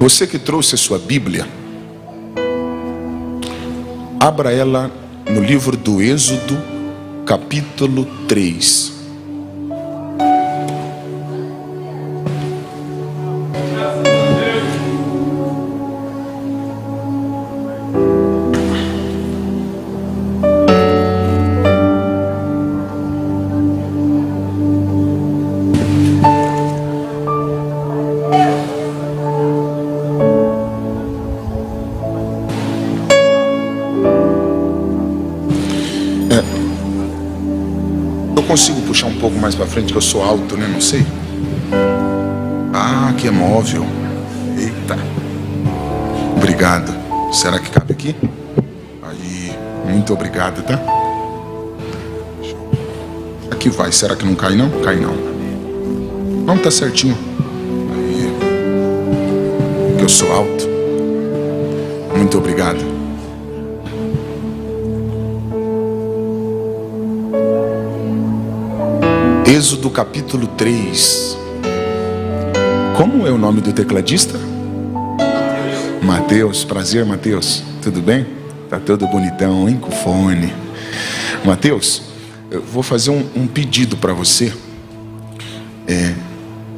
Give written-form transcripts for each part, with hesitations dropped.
Você que trouxe a sua Bíblia, abra ela no livro do Êxodo, capítulo 3. Eu consigo puxar um pouco mais para frente, que eu sou alto, né? Não sei. Ah, que é móvel. Eita. Obrigado. Será que cabe aqui? Aí, muito obrigado, tá? Aqui vai. Será que não cai não? Cai não. Não, tá certinho. Aí. Que eu sou alto. Muito obrigado. Êxodo capítulo 3. Como é o nome do tecladista? Mateus. Prazer, Mateus. Tudo bem? Tá todo bonitão, hein? Com fone. Mateus, eu vou fazer um pedido para você.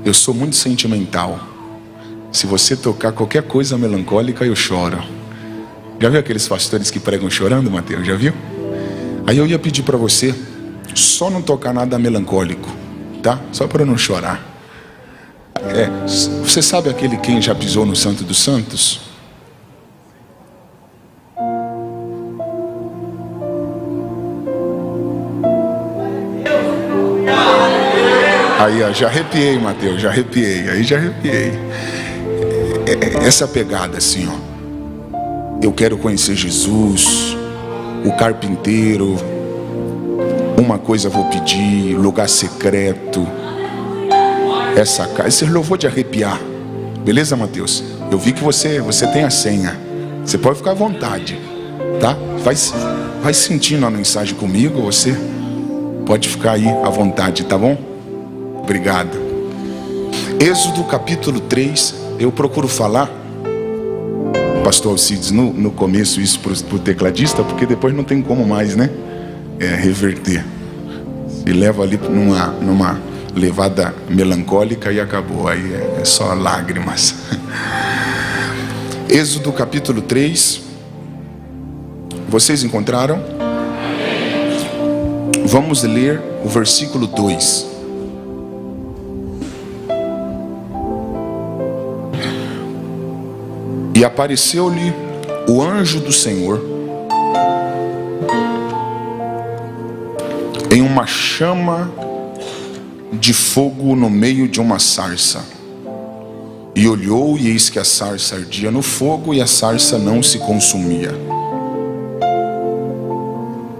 Eu sou muito sentimental. Se você tocar qualquer coisa melancólica, eu choro. Já viu aqueles pastores que pregam chorando, Mateus? Já viu? Aí eu ia pedir para você só não tocar nada melancólico, tá? Só para não chorar. Você sabe aquele quem já pisou no Santo dos Santos? Aí, ó, já arrepiei, Mateus, já arrepiei. Aí já arrepiei. Essa pegada assim, ó. Eu quero conhecer Jesus, o carpinteiro. Uma coisa vou pedir, lugar secreto. Esse louvor de arrepiar. Beleza, Mateus? Eu vi que você tem a senha. Você pode ficar à vontade, tá? Vai sentindo a mensagem comigo. Você pode ficar aí à vontade, tá bom? Obrigado. Êxodo capítulo 3. Eu procuro falar, pastor Alcides, no começo isso pro tecladista, porque depois não tem como mais, né? Reverter. Se leva ali numa levada melancólica e acabou. Aí é só lágrimas. Êxodo capítulo 3. Vocês encontraram? Vamos ler o versículo 2. E apareceu-lhe o anjo do Senhor em uma chama de fogo no meio de uma sarça. E olhou, e eis que a sarça ardia no fogo, e a sarça não se consumia.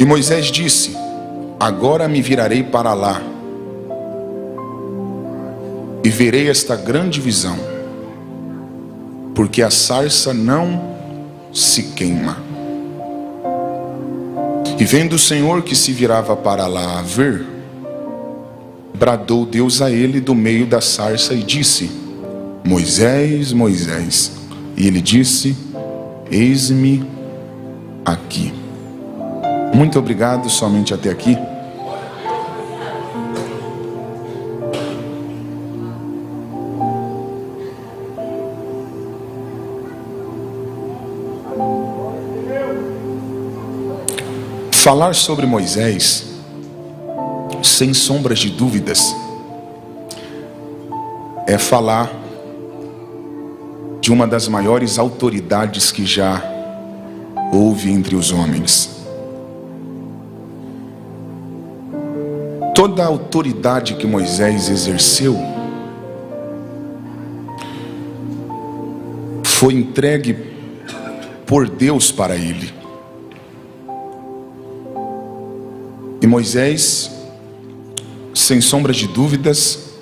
E Moisés disse: agora me virarei para lá, e verei esta grande visão, porque a sarça não se queima. E vendo o Senhor que se virava para lá a ver, bradou Deus a ele do meio da sarça e disse: Moisés, Moisés. E ele disse: eis-me aqui. Muito obrigado, somente até aqui. Falar sobre Moisés, sem sombras de dúvidas, é falar de uma das maiores autoridades que já houve entre os homens. Toda a autoridade que Moisés exerceu foi entregue por Deus para ele. E Moisés, sem sombra de dúvidas,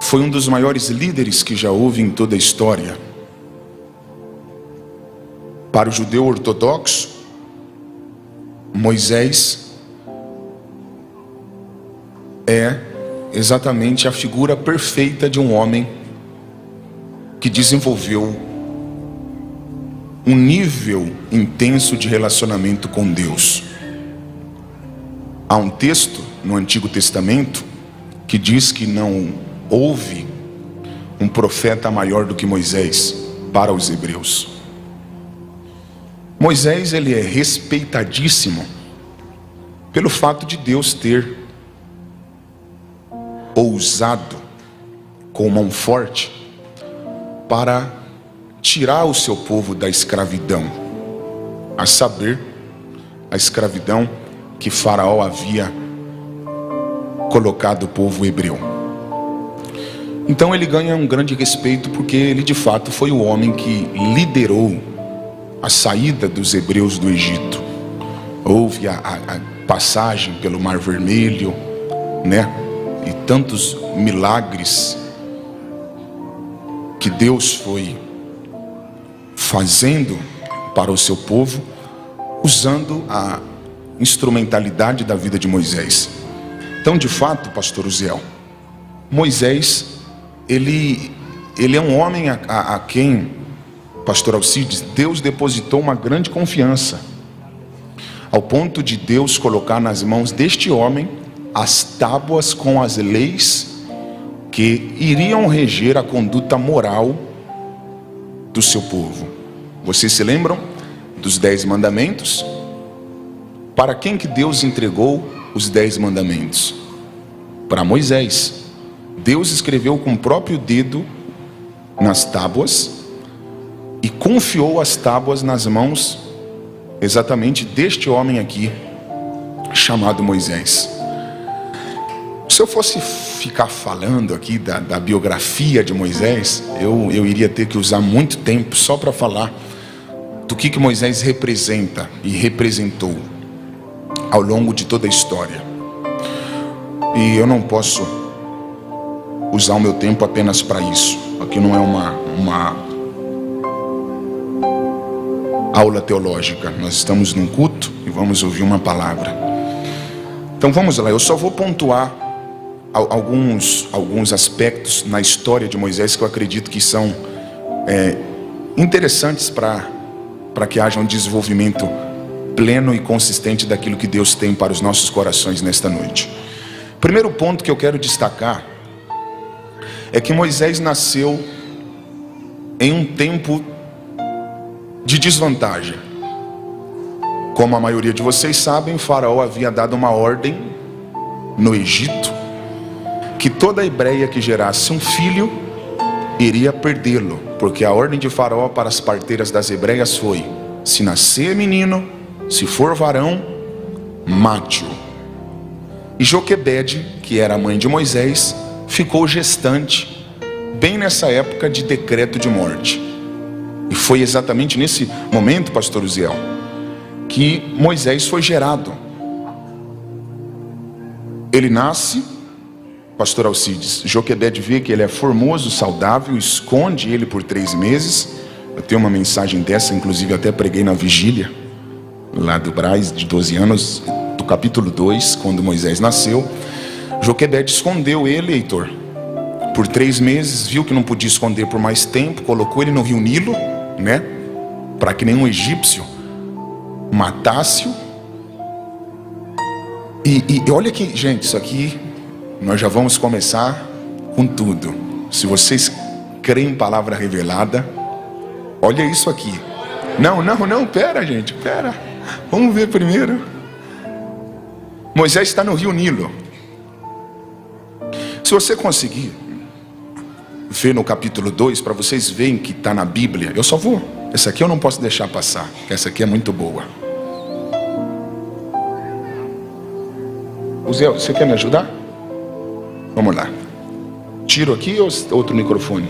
foi um dos maiores líderes que já houve em toda a história. Para o judeu ortodoxo, Moisés é exatamente a figura perfeita de um homem que desenvolveu um nível intenso de relacionamento com Deus. Há um texto no Antigo Testamento que diz que não houve um profeta maior do que Moisés para os hebreus. Moisés, ele é respeitadíssimo pelo fato de Deus ter ousado com mão forte para tirar o seu povo da escravidão, a saber, a escravidão que Faraó havia colocado o povo hebreu. Então ele ganha um grande respeito porque ele de fato foi o homem que liderou a saída dos hebreus do Egito. Houve a passagem pelo Mar Vermelho, né? E tantos milagres que Deus foi fazendo para o seu povo, usando a instrumentalidade da vida de Moisés. Então, de fato, pastor Uziel, Moisés, ele é um homem a quem, pastor Alcides, Deus depositou uma grande confiança, ao ponto de Deus colocar nas mãos deste homem as tábuas com as leis que iriam reger a conduta moral do seu povo. Vocês se lembram dos 10 mandamentos? Para quem que Deus entregou os 10 mandamentos? Para Moisés. Deus escreveu com o próprio dedo nas tábuas e confiou as tábuas nas mãos exatamente deste homem aqui, chamado Moisés. Se eu fosse ficar falando aqui da biografia de Moisés, eu iria ter que usar muito tempo só para falar do que Moisés representa e representou ao longo de toda a história. E eu não posso usar o meu tempo apenas para isso. Aqui não é uma aula teológica. Nós estamos num culto e vamos ouvir uma palavra. Então vamos lá, eu só vou pontuar alguns aspectos na história de Moisés que eu acredito que são interessantes para que haja um desenvolvimento pleno e consistente daquilo que Deus tem para os nossos corações nesta noite. Primeiro ponto que eu quero destacar é que Moisés nasceu em um tempo de desvantagem. Como a maioria de vocês sabem, Faraó havia dado uma ordem no Egito que toda hebreia que gerasse um filho iria perdê-lo, porque a ordem de Faraó para as parteiras das hebreias foi: se nascer menino, se for varão, mate-o. E Joquebede, que era a mãe de Moisés, ficou gestante bem nessa época de decreto de morte. E foi exatamente nesse momento, pastor Uziel, que Moisés foi gerado. Ele nasce, pastor Alcides, Joquebede vê que ele é formoso, saudável, esconde ele por 3 meses. Eu tenho uma mensagem dessa, inclusive até preguei na vigília lá do Braz, de 12 anos, do capítulo 2, quando Moisés nasceu. Joquebede escondeu ele, Heitor, por 3 meses, viu que não podia esconder por mais tempo, colocou ele no rio Nilo, né, para que nenhum egípcio matasse-o. E olha que, gente, isso aqui nós já vamos começar com tudo. Se vocês creem em palavra revelada, olha isso aqui. Não, pera, gente, pera. Vamos ver primeiro. Moisés está no rio Nilo. Se você conseguir ver no capítulo 2, para vocês verem que está na Bíblia, eu só vou. Essa aqui eu não posso deixar passar, essa aqui é muito boa. Zé, você quer me ajudar? Vamos lá. Tiro aqui ou outro microfone?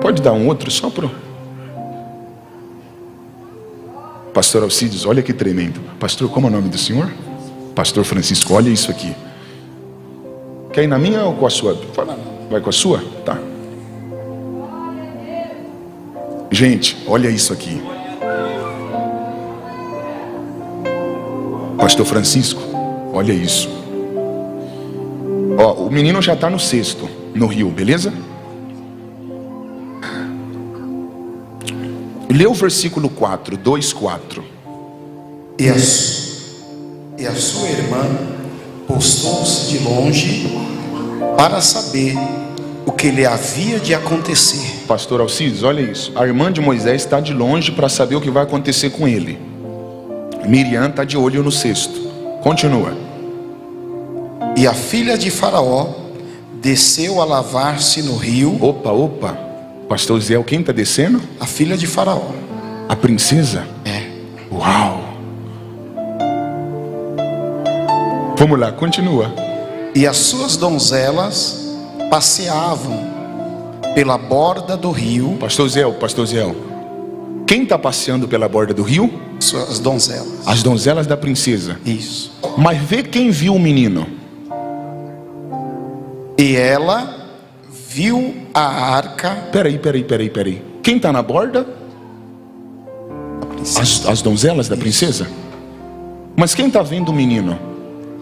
Pode dar um outro só pro pastor Alcides. Olha que tremendo. Pastor, como é o nome do senhor? Pastor Francisco, olha isso aqui. Quer ir na minha ou com a sua? Vai com a sua? Tá. Gente, olha isso aqui. Pastor Francisco, olha isso. Ó, o menino já está no 6º, no rio, beleza? Lê o versículo 4, 2:4. E a sua irmã postou-se de longe para saber o que lhe havia de acontecer. Pastor Alcides, olha isso. A irmã de Moisés está de longe para saber o que vai acontecer com ele. Miriam está de olho no cesto. Continua. E a filha de Faraó desceu a lavar-se no rio. Opa. Pastor Zé, quem está descendo? A filha de Faraó. A princesa? É. Uau. Vamos lá, continua. E as suas donzelas passeavam pela borda do rio. Pastor Zé, quem está passeando pela borda do rio? Suas donzelas. As donzelas da princesa. Isso. Mas vê quem viu o menino. E ela viu a arca. Peraí. Quem está na borda? As donzelas da princesa? Mas quem está vendo o menino?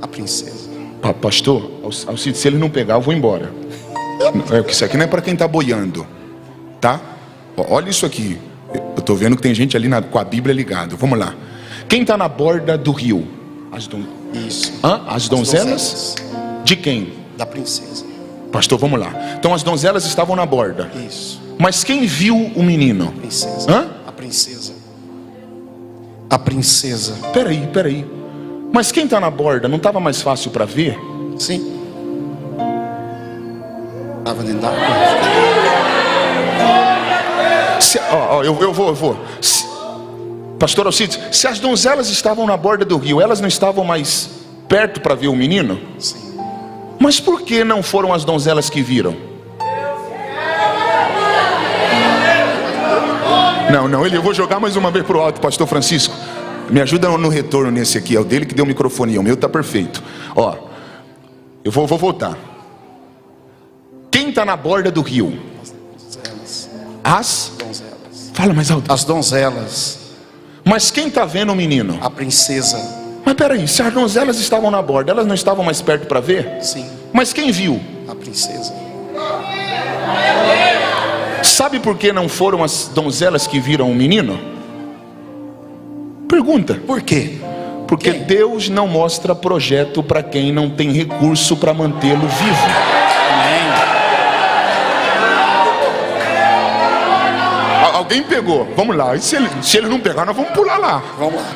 A princesa. Pastor, Alcides, se ele não pegar, eu vou embora. Isso aqui não é para quem está boiando, tá? Olha isso aqui. Eu estou vendo que tem gente ali com a Bíblia ligada. Vamos lá. Quem está na borda do rio? Isso. As donzelas? De quem? Da princesa. Pastor, vamos lá. Então as donzelas estavam na borda. Isso. Mas quem viu o menino? A princesa. A princesa. A princesa. Peraí. Mas quem está na borda, não estava mais fácil para ver? Sim. Estava dentro da água. Eu vou. Pastor Alcides, se as donzelas estavam na borda do rio, elas não estavam mais perto para ver o menino? Sim. Mas por que não foram as donzelas que viram? Não, eu vou jogar mais uma vez para o alto, pastor Francisco. Me ajuda no retorno nesse aqui, é o dele que deu o microfone, o meu está perfeito. Eu vou voltar. Quem está na borda do rio? As donzelas. Fala mais alto. As donzelas. Mas quem está vendo o menino? A princesa. Mas peraí, se as donzelas estavam na borda, elas não estavam mais perto para ver? Sim. Mas quem viu? A princesa. Sabe por que não foram as donzelas que viram o menino? Pergunta. Por quê? Porque Deus não mostra projeto para quem não tem recurso para mantê-lo vivo. Amém. Alguém pegou? Vamos lá. E se ele não pegar, nós vamos pular lá. Vamos lá.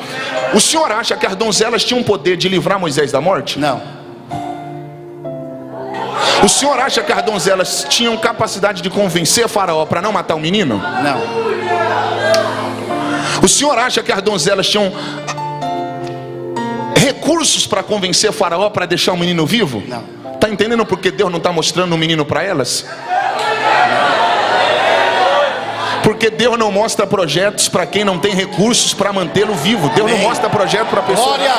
O senhor acha que as donzelas tinham poder de livrar Moisés da morte? Não. O senhor acha que as donzelas tinham capacidade de convencer Faraó para não matar o menino? Não. O senhor acha que as donzelas tinham recursos para convencer Faraó para deixar o menino vivo? Não. Está entendendo por que Deus não está mostrando o menino para elas? Porque Deus não mostra projetos para quem não tem recursos para mantê-lo vivo. Deus não mostra projeto para pessoa. Glória!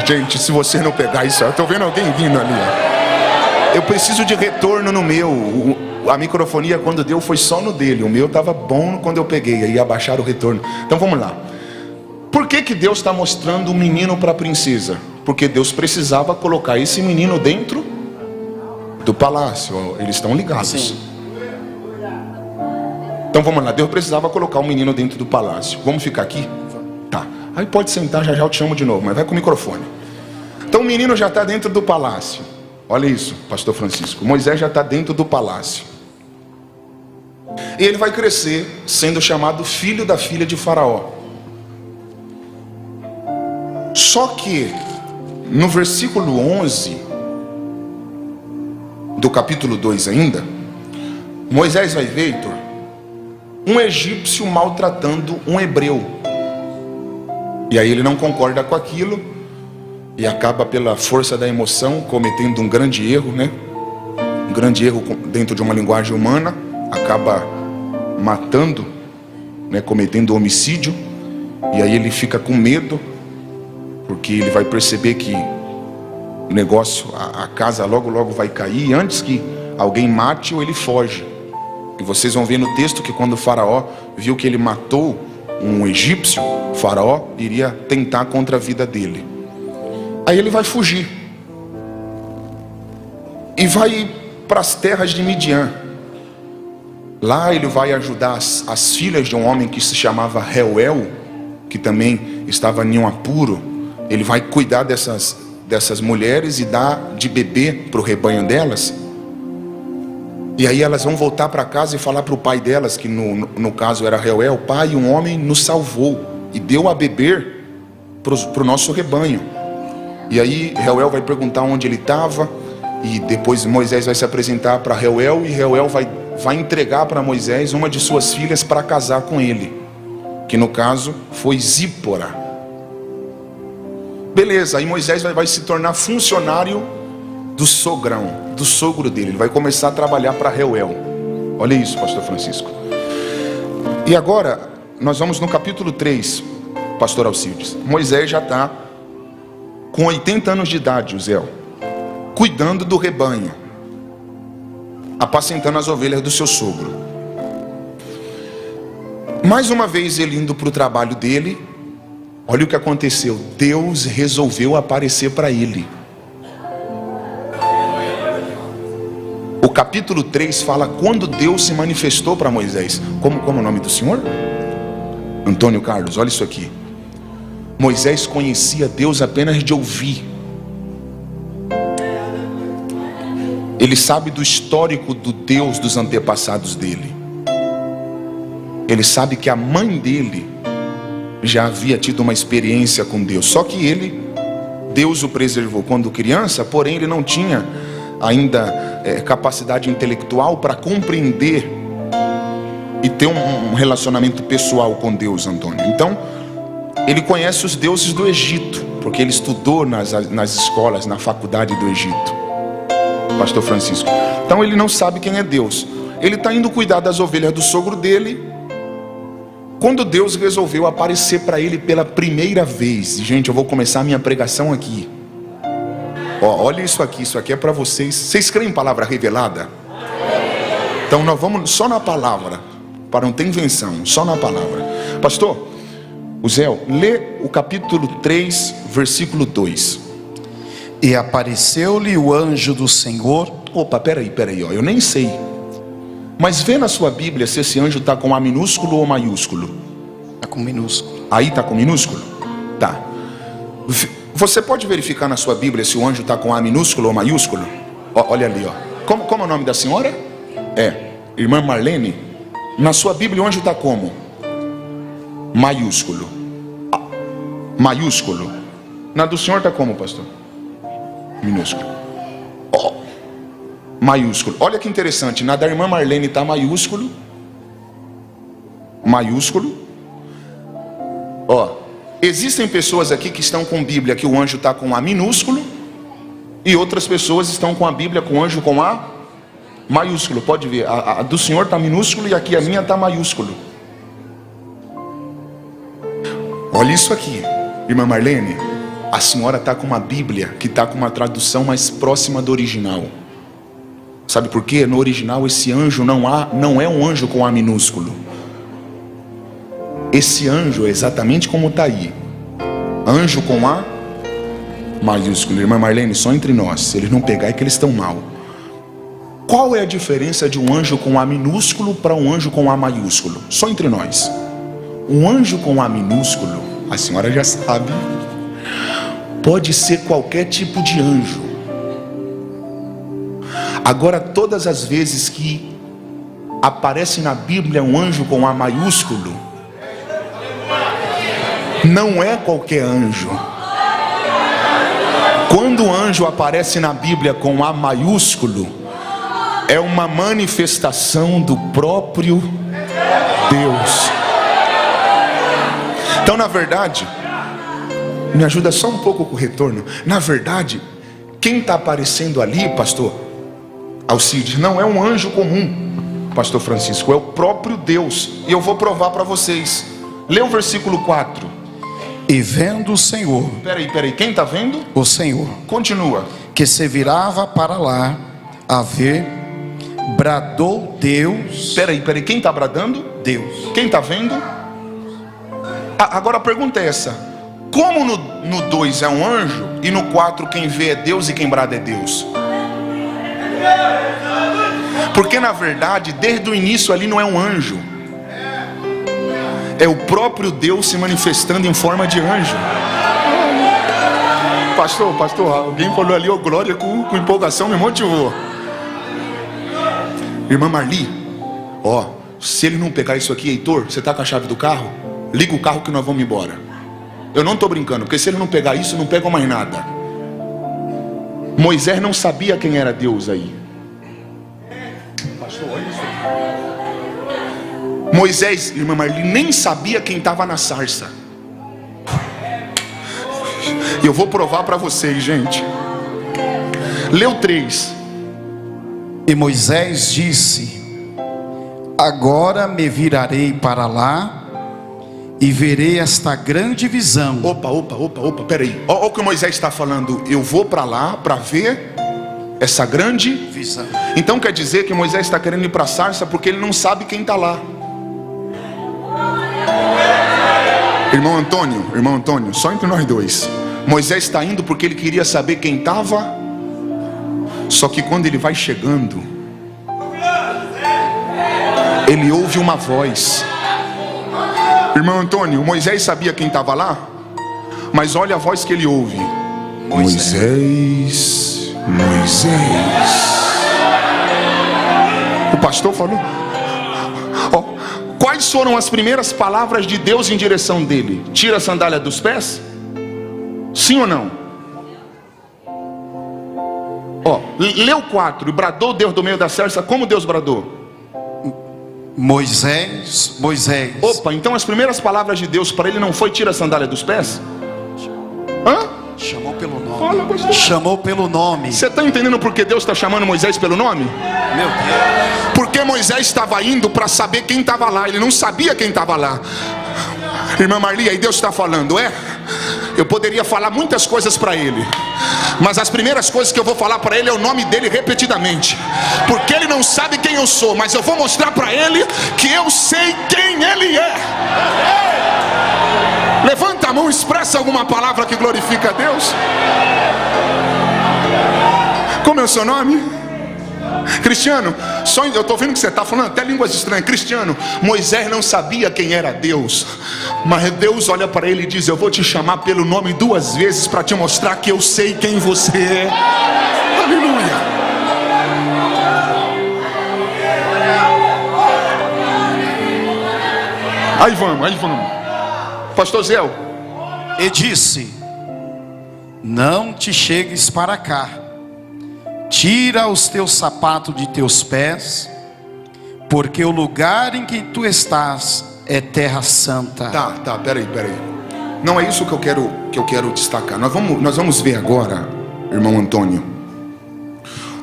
Gente, se você não pegar isso, eu estou vendo alguém vindo ali. Eu preciso de retorno no meu. A microfonia quando deu foi só no dele. O meu estava bom quando eu peguei. Aí abaixaram o retorno. Então vamos lá. Por que Deus está mostrando o menino para a princesa? Porque Deus precisava colocar esse menino dentro do palácio. Eles estão ligados. Sim. Então vamos lá. Deus precisava colocar o menino dentro do palácio. Vamos ficar aqui? Tá. Aí pode sentar, já eu te chamo de novo. Mas vai com o microfone. Então o menino já está dentro do palácio. Olha isso, pastor Francisco. Moisés já está dentro do palácio. E ele vai crescer sendo chamado filho da filha de Faraó. Só que no versículo 11 do capítulo 2 ainda, Moisés vai ver, Heitor, um egípcio maltratando um hebreu. E aí ele não concorda com aquilo e acaba pela força da emoção cometendo um grande erro, né? Um grande erro dentro de uma linguagem humana, acaba matando, né? Cometendo homicídio. E aí ele fica com medo, porque ele vai perceber que o negócio, a casa logo vai cair. E antes que alguém mate-o, ele foge. E vocês vão ver no texto que quando o Faraó viu que ele matou um egípcio, o Faraó iria tentar contra a vida dele. Aí ele vai fugir e vai para as terras de Midian. Lá ele vai ajudar as filhas de um homem que se chamava Reuel, que também estava em um apuro. Ele vai cuidar dessas mulheres e dar de beber para o rebanho delas. E aí elas vão voltar para casa e falar para o pai delas, que no caso era Reuel: pai, um homem nos salvou e deu a beber para o nosso rebanho. E aí Reuel vai perguntar onde ele estava, e depois Moisés vai se apresentar para Reuel, e Reuel vai entregar para Moisés uma de suas filhas para casar com ele, que no caso foi Zípora. Beleza, aí Moisés vai se tornar funcionário do sogro dele. Ele vai começar a trabalhar para Reuel. Olha isso, pastor Francisco. E agora nós vamos no capítulo 3, pastor Alcides. Moisés já está com 80 anos de idade, Uziel, cuidando do rebanho, apacentando as ovelhas do seu sogro. Mais uma vez ele indo para o trabalho dele, olha o que aconteceu. Deus resolveu aparecer para ele. O capítulo 3 fala quando Deus se manifestou para Moisés. Como é o nome do senhor? Antônio Carlos, olha isso aqui. Moisés conhecia Deus apenas de ouvir. Ele sabe do histórico do Deus dos antepassados dele. Ele sabe que a mãe dele já havia tido uma experiência com Deus. Só que Deus o preservou quando criança, porém ele não tinha ainda capacidade intelectual para compreender e ter um relacionamento pessoal com Deus, Antônio. Então, ele conhece os deuses do Egito, porque ele estudou nas escolas, na faculdade do Egito, pastor Francisco. Então ele não sabe quem é Deus. Ele está indo cuidar das ovelhas do sogro dele, quando Deus resolveu aparecer para ele pela primeira vez. Gente, eu vou começar a minha pregação aqui. Olha isso aqui é para vocês. Vocês creem em palavra revelada? Então nós vamos só na palavra, para não ter invenção, só na palavra. Pastor Uziel, lê o capítulo 3, versículo 2. E apareceu-lhe o anjo do Senhor. Opa, peraí, eu nem sei. Mas vê na sua Bíblia se esse anjo está com A minúsculo ou maiúsculo. Está com minúsculo. Aí está com minúsculo? Tá. Você pode verificar na sua Bíblia se o anjo está com A minúsculo ou maiúsculo? Olha ali, ó. Como é o nome da senhora? Irmã Marlene. Na sua Bíblia o anjo está como? Maiúsculo. Maiúsculo. Na do senhor está como, pastor? Minúsculo. Maiúsculo. Olha que interessante. Na da irmã Marlene está maiúsculo. Maiúsculo. Existem pessoas aqui que estão com Bíblia que o anjo está com A minúsculo, e outras pessoas estão com a Bíblia com o anjo com A maiúsculo. Pode ver, a do senhor está minúsculo e aqui a minha está maiúsculo. Olha isso aqui, irmã Marlene. A senhora está com uma Bíblia que está com uma tradução mais próxima do original. Sabe por quê? No original esse anjo não é um anjo com A minúsculo. Esse anjo é exatamente como está aí. Anjo com A maiúsculo. Irmã Marlene, só entre nós. Se eles não pegar é que eles estão mal. Qual é a diferença de um anjo com A minúsculo para um anjo com A maiúsculo? Só entre nós. Um anjo com A minúsculo, a senhora já sabe, pode ser qualquer tipo de anjo. Agora, todas as vezes que aparece na Bíblia um anjo com A maiúsculo, não é qualquer anjo. Quando o anjo aparece na Bíblia com A maiúsculo, é uma manifestação do próprio Deus. Então, na verdade, me ajuda só um pouco com o retorno. Na verdade, quem está aparecendo ali, pastor Alcides, não é um anjo comum, pastor Francisco, é o próprio Deus. E eu vou provar para vocês. Lê o versículo 4. E vendo o Senhor. Peraí, quem está vendo? O Senhor. Continua. Que se virava para lá a ver, bradou Deus. Peraí, quem está bradando? Deus. Quem está vendo? Agora a pergunta é essa: como no 2 é um anjo, e no 4 quem vê é Deus e quem brada é Deus? Porque na verdade, desde o início ali não é um anjo, é o próprio Deus se manifestando em forma de anjo. Pastor, alguém falou ali, ô glória, com empolgação, me motivou. Irmã Marli, ó, se ele não pegar isso aqui, Heitor, você tá com a chave do carro? Liga o carro que nós vamos embora. Eu não estou brincando, porque se ele não pegar isso, não pega mais nada. Moisés não sabia quem era Deus aí. Pastor, olha isso. Moisés, irmã Marli, nem sabia quem estava na sarça. Eu vou provar para vocês, gente. Leu 3. E Moisés disse: agora me virarei para lá e verei esta grande visão. Opa, peraí. Olha o que o Moisés está falando. Eu vou para lá para ver essa grande visão. Então quer dizer que Moisés está querendo ir para a sarça porque ele não sabe quem está lá. Irmão Antônio, só entre nós dois. Moisés está indo porque ele queria saber quem estava. Só que quando ele vai chegando, ele ouve uma voz. Irmão Antônio, Moisés sabia quem estava lá, mas olha a voz que ele ouve. Moisés. O pastor falou. Ó, quais foram as primeiras palavras de Deus em direção dele? Tira a sandália dos pés? Sim ou não? Ó, leu 4. E bradou Deus do meio da sarça. Como Deus bradou? Moisés. Opa, então as primeiras palavras de Deus para ele não foi tira a sandália dos pés? Hã? Chamou pelo nome. Fala, pastor. Chamou pelo nome. Você está entendendo por que Deus está chamando Moisés pelo nome? Meu Deus. Porque Moisés estava indo para saber quem estava lá. Ele não sabia quem estava lá. Irmã Marli, aí Deus está falando, eu poderia falar muitas coisas para ele, mas as primeiras coisas que eu vou falar para ele é o nome dele repetidamente, porque ele não sabe quem eu sou, mas eu vou mostrar para ele que eu sei quem ele é. Levanta a mão, expressa alguma palavra que glorifica a Deus. Como é o seu nome? Cristiano, eu estou vendo que você está falando até línguas estranhas. Cristiano, Moisés não sabia quem era Deus, mas Deus olha para ele e diz: eu vou te chamar pelo nome 2 vezes para te mostrar que eu sei quem você é. Aleluia. Aí vamos. Pastor Zé. E disse: não te chegues para cá. Tira os teus sapatos de teus pés, porque o lugar em que tu estás é terra santa. Tá, peraí. Não é isso que eu quero destacar. Nós vamos ver agora, irmão Antônio,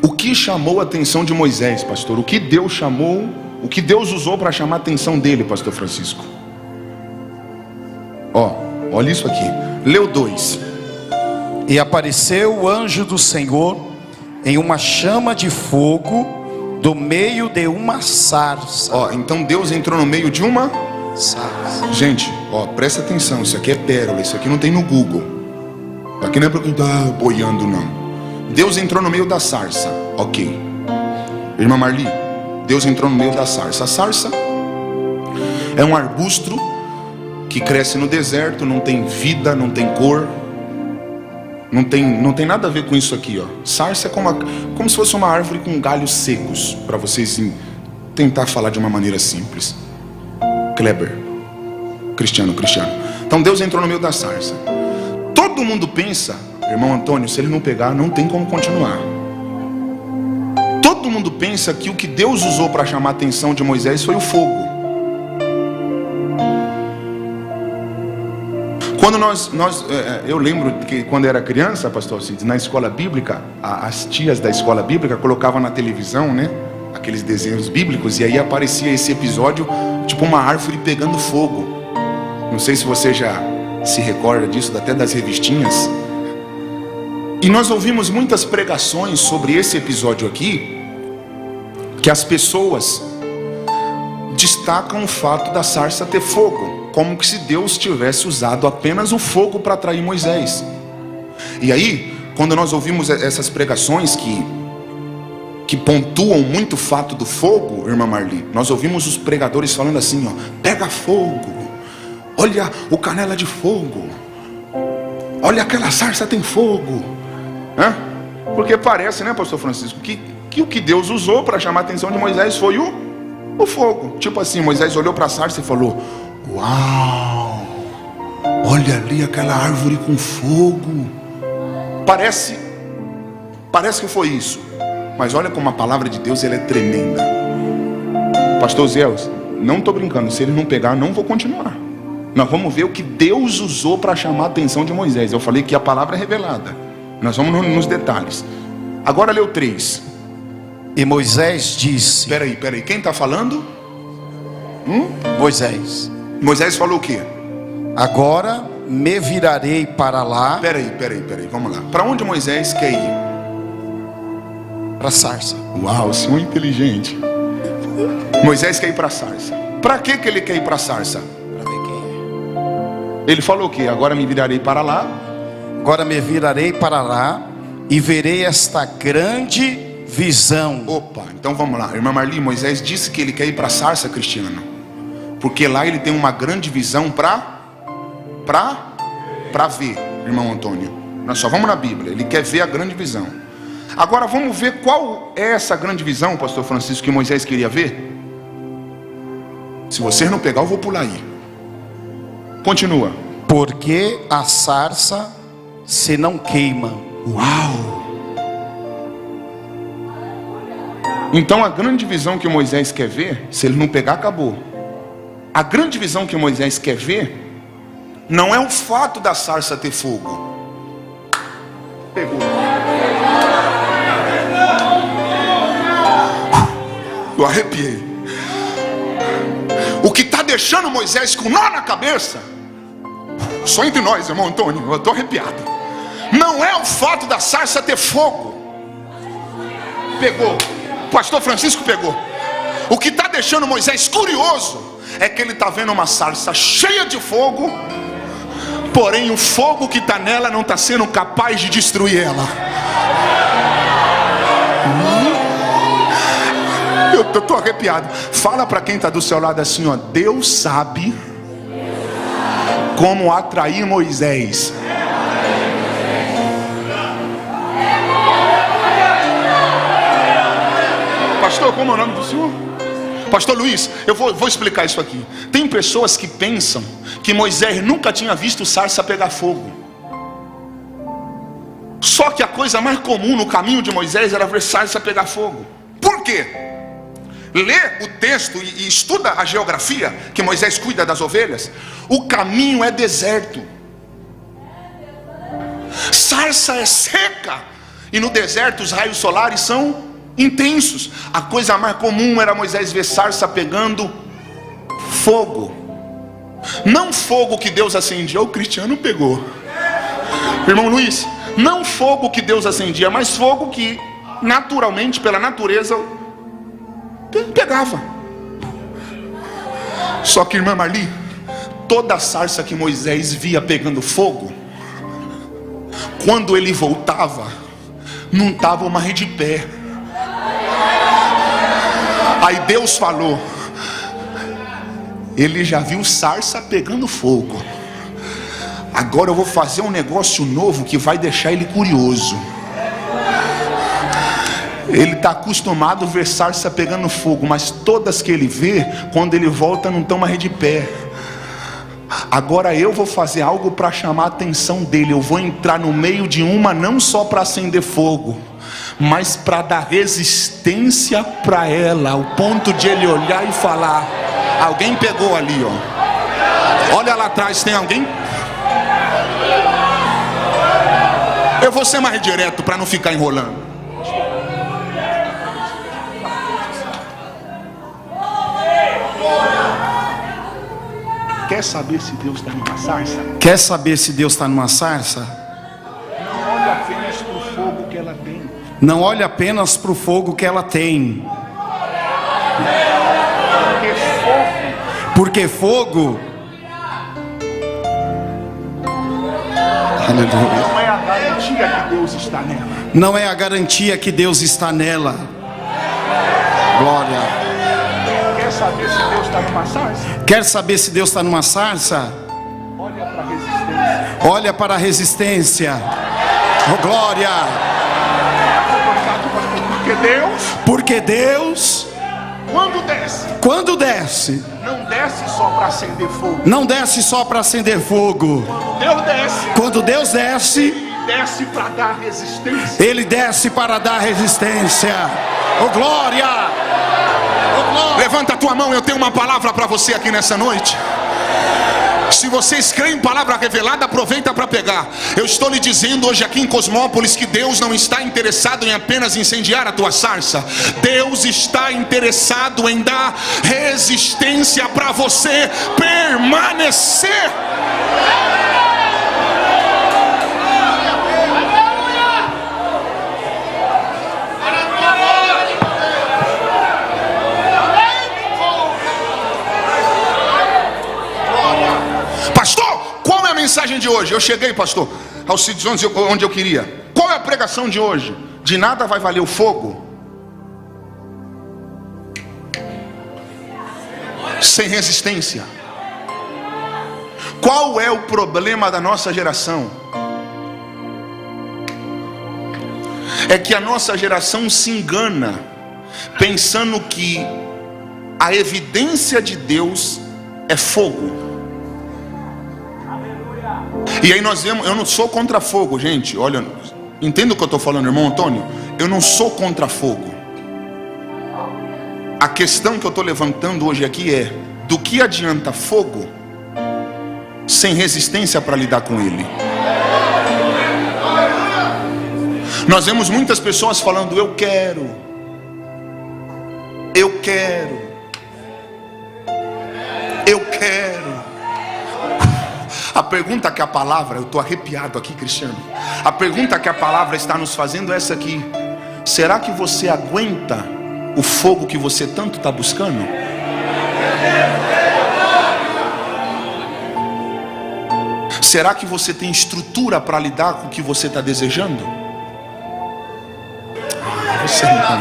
o que chamou a atenção de Moisés, pastor. O que Deus chamou, o que Deus usou para chamar a atenção dele, pastor Francisco. Olha isso aqui. Leu 2. E apareceu o anjo do Senhor em uma chama de fogo do meio de uma sarça. Então Deus entrou no meio de uma sarça. Gente, presta atenção, isso aqui é pérola, isso aqui não tem no Google. Aqui não é para quem está boiando, não. Deus entrou no meio da sarça, ok. Irmã Marli, Deus entrou no meio da sarça. A sarça é um arbusto que cresce no deserto, não tem vida, não tem cor. Não tem nada a ver com isso aqui, Sarça é como se fosse uma árvore com galhos secos, para vocês tentar falar de uma maneira simples. Kleber, Cristiano. Então Deus entrou no meio da sarça. Todo mundo pensa, irmão Antônio, se ele não pegar, não tem como continuar. Todo mundo pensa que o que Deus usou para chamar a atenção de Moisés foi o fogo. Quando eu lembro que quando eu era criança, pastor Cid, na escola bíblica, as tias da escola bíblica colocavam na televisão, né, aqueles desenhos bíblicos, e aí aparecia esse episódio, tipo uma árvore pegando fogo. Não sei se você já se recorda disso, até das revistinhas. E nós ouvimos muitas pregações sobre esse episódio aqui, que as pessoas destacam o fato da sarça ter fogo, como que se Deus tivesse usado apenas o fogo para atrair Moisés. E aí, quando nós ouvimos essas pregações que que pontuam muito o fato do fogo, irmã Marli. Nós ouvimos os pregadores falando assim, ó, pega fogo, olha o canela de fogo, olha aquela sarça tem fogo, porque parece, né, pastor Francisco, que o que Deus usou para chamar a atenção de Moisés foi o fogo. Tipo assim, Moisés olhou para a sarça e falou, uau, olha ali aquela árvore com fogo. Parece que foi isso. Mas olha como a palavra de Deus ela é tremenda. Pastor Zeus, não estou brincando. Se ele não pegar, não vou continuar. Nós vamos ver o que Deus usou para chamar a atenção de Moisés. Eu falei que a palavra é revelada. Nós vamos nos detalhes. Agora lê o 3. E Moisés disse... Peraí, quem está falando? Moisés. Moisés falou o quê? Agora me virarei para lá. Peraí, vamos lá. Para onde Moisés quer ir? Para a sarça. Uau, o senhor é inteligente. Moisés quer ir para a sarça. Para que ele quer ir para a sarça? Para ver quem é. Ele falou o quê? Agora me virarei para lá. Agora me virarei para lá e verei esta grande visão. Opa, então vamos lá. Irmã Marli, Moisés disse que ele quer ir para a sarça, Cristiano, porque lá ele tem uma grande visão para ver, irmão Antônio. Nós só vamos na Bíblia. Ele quer ver a grande visão. Agora vamos ver qual é essa grande visão, pastor Francisco, que Moisés queria ver. Se vocês não pegar, eu vou pular aí. Continua. Porque a sarça se não queima. Uau! Então a grande visão que Moisés quer ver, se ele não pegar, acabou. A grande visão que Moisés quer ver não é o fato da sarça ter fogo. Pegou. Eu arrepiei. O que está deixando Moisés com nó na cabeça, só entre nós, irmão Antônio, eu estou arrepiado, não é o fato da sarça ter fogo. Pegou. O pastor Francisco pegou. O que está deixando Moisés curioso é que ele está vendo uma sarça cheia de fogo, porém o fogo que está nela não está sendo capaz de destruir ela. Eu estou arrepiado. Fala para quem está do seu lado assim, ó, Deus sabe como atrair Moisés. Pastor, como é o nome do senhor? Pastor Luiz, eu vou explicar isso aqui. Tem pessoas que pensam que Moisés nunca tinha visto sarça pegar fogo. Só que a coisa mais comum no caminho de Moisés era ver sarça pegar fogo. Por quê? Lê o texto e estuda a geografia que Moisés cuida das ovelhas. O caminho é deserto. Sarça é seca. E no deserto os raios solares são intensos. A coisa mais comum era Moisés ver sarça pegando fogo. Não fogo que Deus acendia. O Cristiano pegou. Irmão Luiz, não fogo que Deus acendia, mas fogo que naturalmente, pela natureza, pegava. Só que, irmã Marli, toda a sarça que Moisés via pegando fogo, quando ele voltava, não estava mais de pé. Aí Deus falou, ele já viu sarça pegando fogo, agora eu vou fazer um negócio novo que vai deixar ele curioso. Ele está acostumado a ver sarça pegando fogo, mas todas que ele vê, quando ele volta, não estão mais de pé. Agora eu vou fazer algo para chamar a atenção dele. Eu vou entrar no meio de uma, não só para acender fogo, mas para dar resistência para ela, ao ponto de ele olhar e falar: alguém pegou ali, ó. Olha lá atrás, tem alguém? Eu vou ser mais direto para não ficar enrolando. Quer saber se Deus está numa sarça? Quer saber se Deus está numa sarça? Não olhe apenas para o fogo que ela tem. Não olhe apenas para o fogo que ela tem. Porque fogo não é a garantia que Deus está nela. Não é a garantia que Deus está nela. Glória. Quer saber se Deus está numa sarça? Quer saber se Deus está numa sarça? Olha para a resistência. Olha para a resistência. Oh, glória. Porque Deus, quando desce, não desce só para acender fogo. Não desce só para acender fogo. Quando Deus desce, desce para dar resistência. Ele desce para dar resistência. Oh, glória. Oh, glória. Levanta a tua mão, eu tenho uma palavra para você aqui nessa noite. Se vocês creem em palavra revelada, aproveita para pegar. Eu estou lhe dizendo hoje aqui em Cosmópolis que Deus não está interessado em apenas incendiar a tua sarça. Deus está interessado em dar resistência para você permanecer. Mensagem de hoje, eu cheguei, pastor, aos sítios onde eu queria. Qual é a pregação de hoje? De nada vai valer o fogo sem resistência. Qual é o problema da nossa geração? É que a nossa geração se engana pensando que a evidência de Deus é fogo. E aí nós vemos, eu não sou contra fogo, gente. Olha, entenda o que eu estou falando, irmão Antônio. Eu não sou contra fogo. A questão que eu estou levantando hoje aqui é: do que adianta fogo sem resistência para lidar com ele? Nós vemos muitas pessoas falando: eu quero. A pergunta que a palavra, eu estou arrepiado aqui, Cristiano. A pergunta que a palavra está nos fazendo é essa aqui: será que você aguenta o fogo que você tanto está buscando? Será que você tem estrutura para lidar com o que você está desejando? Você não está.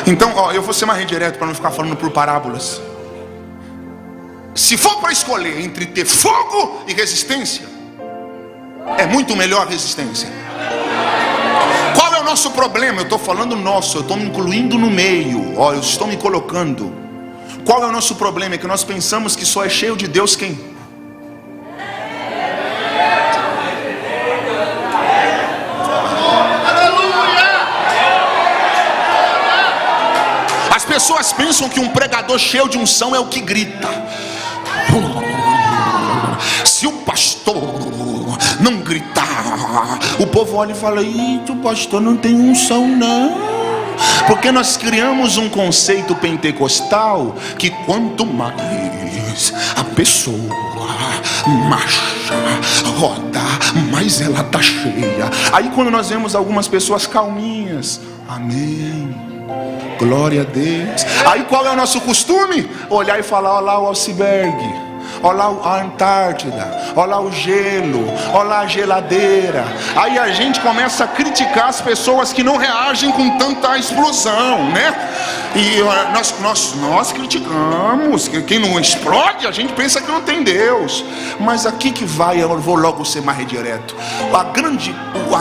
Então, ó, eu vou ser mais direto para não ficar falando por parábolas. Se for para escolher entre ter fogo e resistência, é muito melhor resistência. Qual é o nosso problema? Eu estou falando nosso, eu estou me incluindo no meio. Ó, eu estou me colocando. Qual é o nosso problema? É que nós pensamos que só é cheio de Deus quem? As pessoas pensam que um pregador cheio de unção é o que grita. Se o pastor não gritar, o povo olha e fala: ih, o pastor não tem unção não. Porque nós criamos um conceito pentecostal que quanto mais a pessoa marcha, roda, mais ela tá cheia. Aí quando nós vemos algumas pessoas calminhas, amém, glória a Deus. Aí qual é o nosso costume? Olhar e falar: olha lá o iceberg, olha lá a Antártida, olha lá o gelo, olha lá a geladeira. Aí a gente começa a criticar as pessoas que não reagem com tanta explosão, né? E nós criticamos. Quem não explode, a gente pensa que não tem Deus. Mas aqui que vai, eu vou logo ser mais direto. A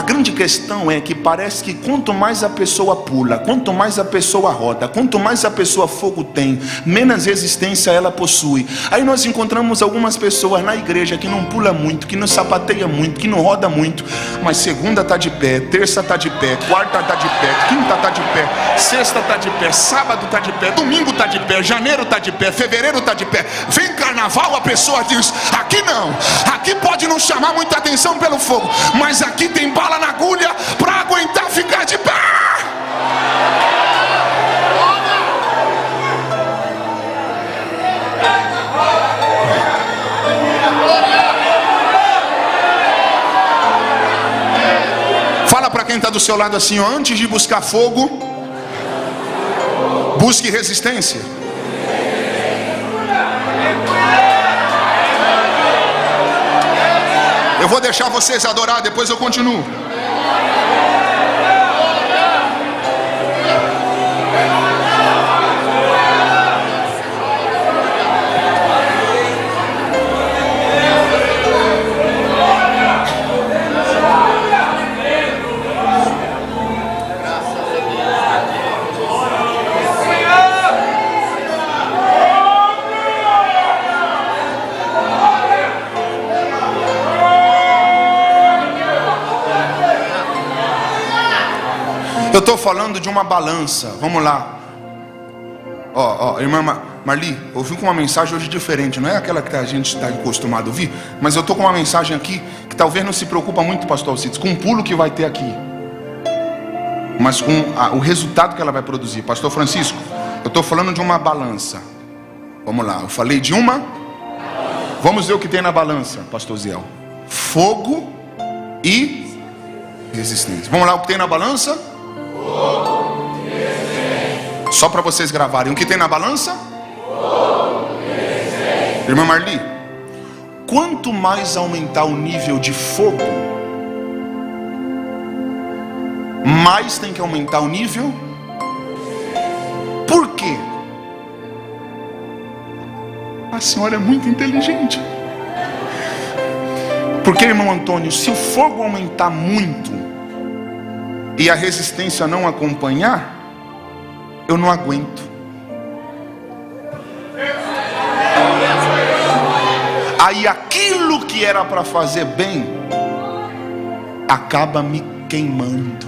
grande questão é que parece que quanto mais a pessoa pula, quanto mais a pessoa roda, quanto mais a pessoa fogo tem, menos resistência ela possui. Aí nós encontramos algumas pessoas na igreja que não pula muito, que não sapateia muito, que não roda muito, mas segunda está de pé, terça está de pé, quarta está de pé, quinta está de pé, sexta está de pé, sábado está de pé, domingo está de pé, janeiro está de pé, fevereiro está de pé. Vem carnaval, a pessoa diz: aqui não, aqui pode não chamar muita atenção pelo fogo, mas aqui tem bala na agulha para aguentar ficar de pé. Fala para quem está do seu lado assim: ó, antes de buscar fogo, busque resistência. Eu vou deixar vocês adorar, depois eu continuo. Eu estou falando de uma balança. Vamos lá. Irmã Marli, eu vim com uma mensagem hoje diferente. Não é aquela que a gente está acostumado a ouvir, mas eu estou com uma mensagem aqui que talvez não se preocupa muito, pastor Alcides, com o pulo que vai ter aqui, mas com o resultado que ela vai produzir. Pastor Francisco, eu estou falando de uma balança. Vamos lá, eu falei de uma. Vamos ver o que tem na balança, pastor Ziel. Fogo e resistência. Vamos lá, o que tem na balança? Só para vocês gravarem, o que tem na balança? Irmã Marli, quanto mais aumentar o nível de fogo, mais tem que aumentar o nível. Por quê? A senhora é muito inteligente. Porque, irmão Antônio, se o fogo aumentar muito e a resistência não acompanhar, eu não aguento. Aí aquilo que era para fazer bem acaba me queimando.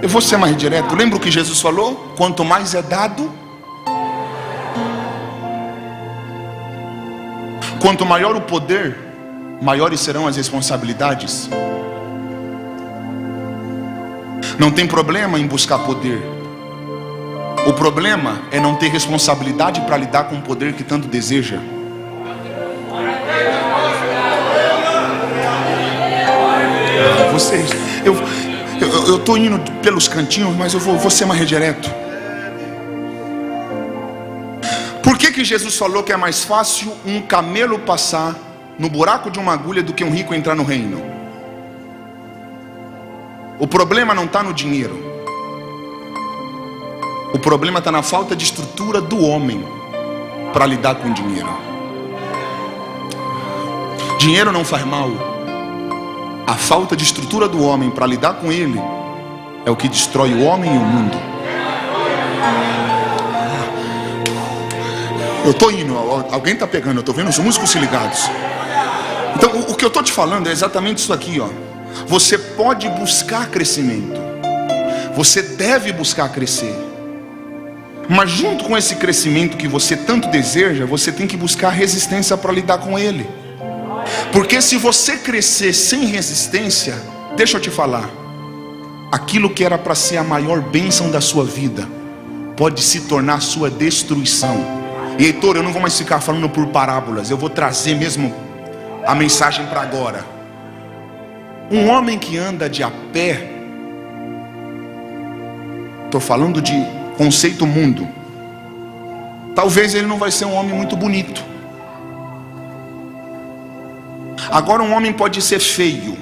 Eu vou ser mais direto. Lembra o que Jesus falou? Quanto mais é dado, quanto maior o poder, maiores serão as responsabilidades. Não tem problema em buscar poder. O problema é não ter responsabilidade para lidar com o poder que tanto deseja. Vocês, eu estou indo pelos cantinhos, mas eu vou ser mais direto. Por que Jesus falou que é mais fácil um camelo passar no buraco de uma agulha do que um rico entrar no reino? O problema não está no dinheiro. O problema está na falta de estrutura do homem para lidar com o dinheiro. Dinheiro não faz mal. A falta de estrutura do homem para lidar com ele é o que destrói o homem e o mundo. Eu estou indo, alguém está pegando, eu estou vendo os músicos se ligados. Então o que eu estou te falando é exatamente isso aqui, ó. Você pode buscar crescimento, você deve buscar crescer, mas junto com esse crescimento que você tanto deseja, você tem que buscar resistência para lidar com ele. Porque se você crescer sem resistência, deixa eu te falar, aquilo que era para ser a maior bênção da sua vida pode se tornar sua destruição. E Heitor, eu não vou mais ficar falando por parábolas, eu vou trazer mesmo a mensagem para agora. Um homem que anda de a pé, estou falando de conceito mundo, talvez ele não vai ser um homem muito bonito. Agora um homem pode ser feio,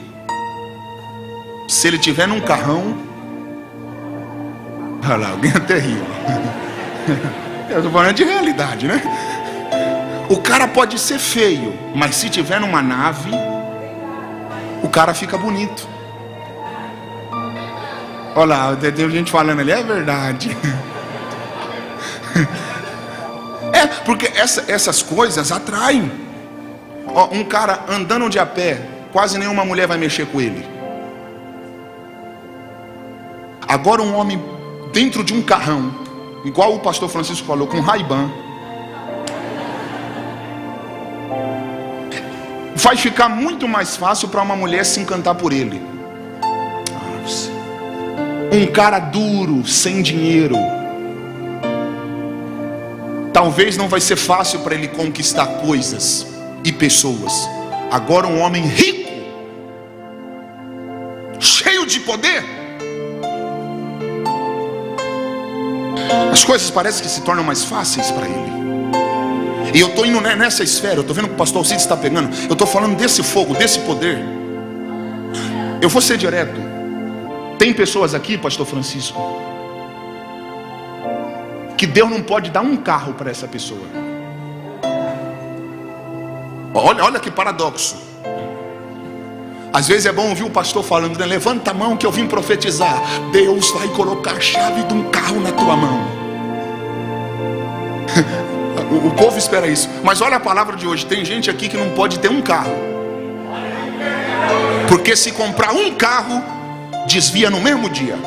se ele tiver num carrão. Olha lá, alguém até riu. Eu estou falando de realidade, né? O cara pode ser feio, mas se tiver numa nave, o cara fica bonito. Olha lá, tem gente falando ali, é verdade. É, porque essas coisas atraem. Ó, um cara andando de a pé, quase nenhuma mulher vai mexer com ele. Agora um homem dentro de um carrão, igual o pastor Francisco falou, com Ray-Ban, vai ficar muito mais fácil para uma mulher se encantar por ele. Um cara duro, sem dinheiro, talvez não vai ser fácil para ele conquistar coisas e pessoas. Agora um homem rico, cheio de poder, as coisas parecem que se tornam mais fáceis para ele. E eu estou indo nessa esfera. Eu estou vendo que o pastor Alcides está pegando. Eu estou falando desse fogo, desse poder. Eu vou ser direto. Tem pessoas aqui, pastor Francisco, que Deus não pode dar um carro para essa pessoa. Olha que paradoxo. Às vezes é bom ouvir o pastor falando, né? Levanta a mão que eu vim profetizar. Deus vai colocar a chave de um carro na tua mão. O povo espera isso. Mas olha a palavra de hoje. Tem gente aqui que não pode ter um carro, porque se comprar um carro, desvia no mesmo dia.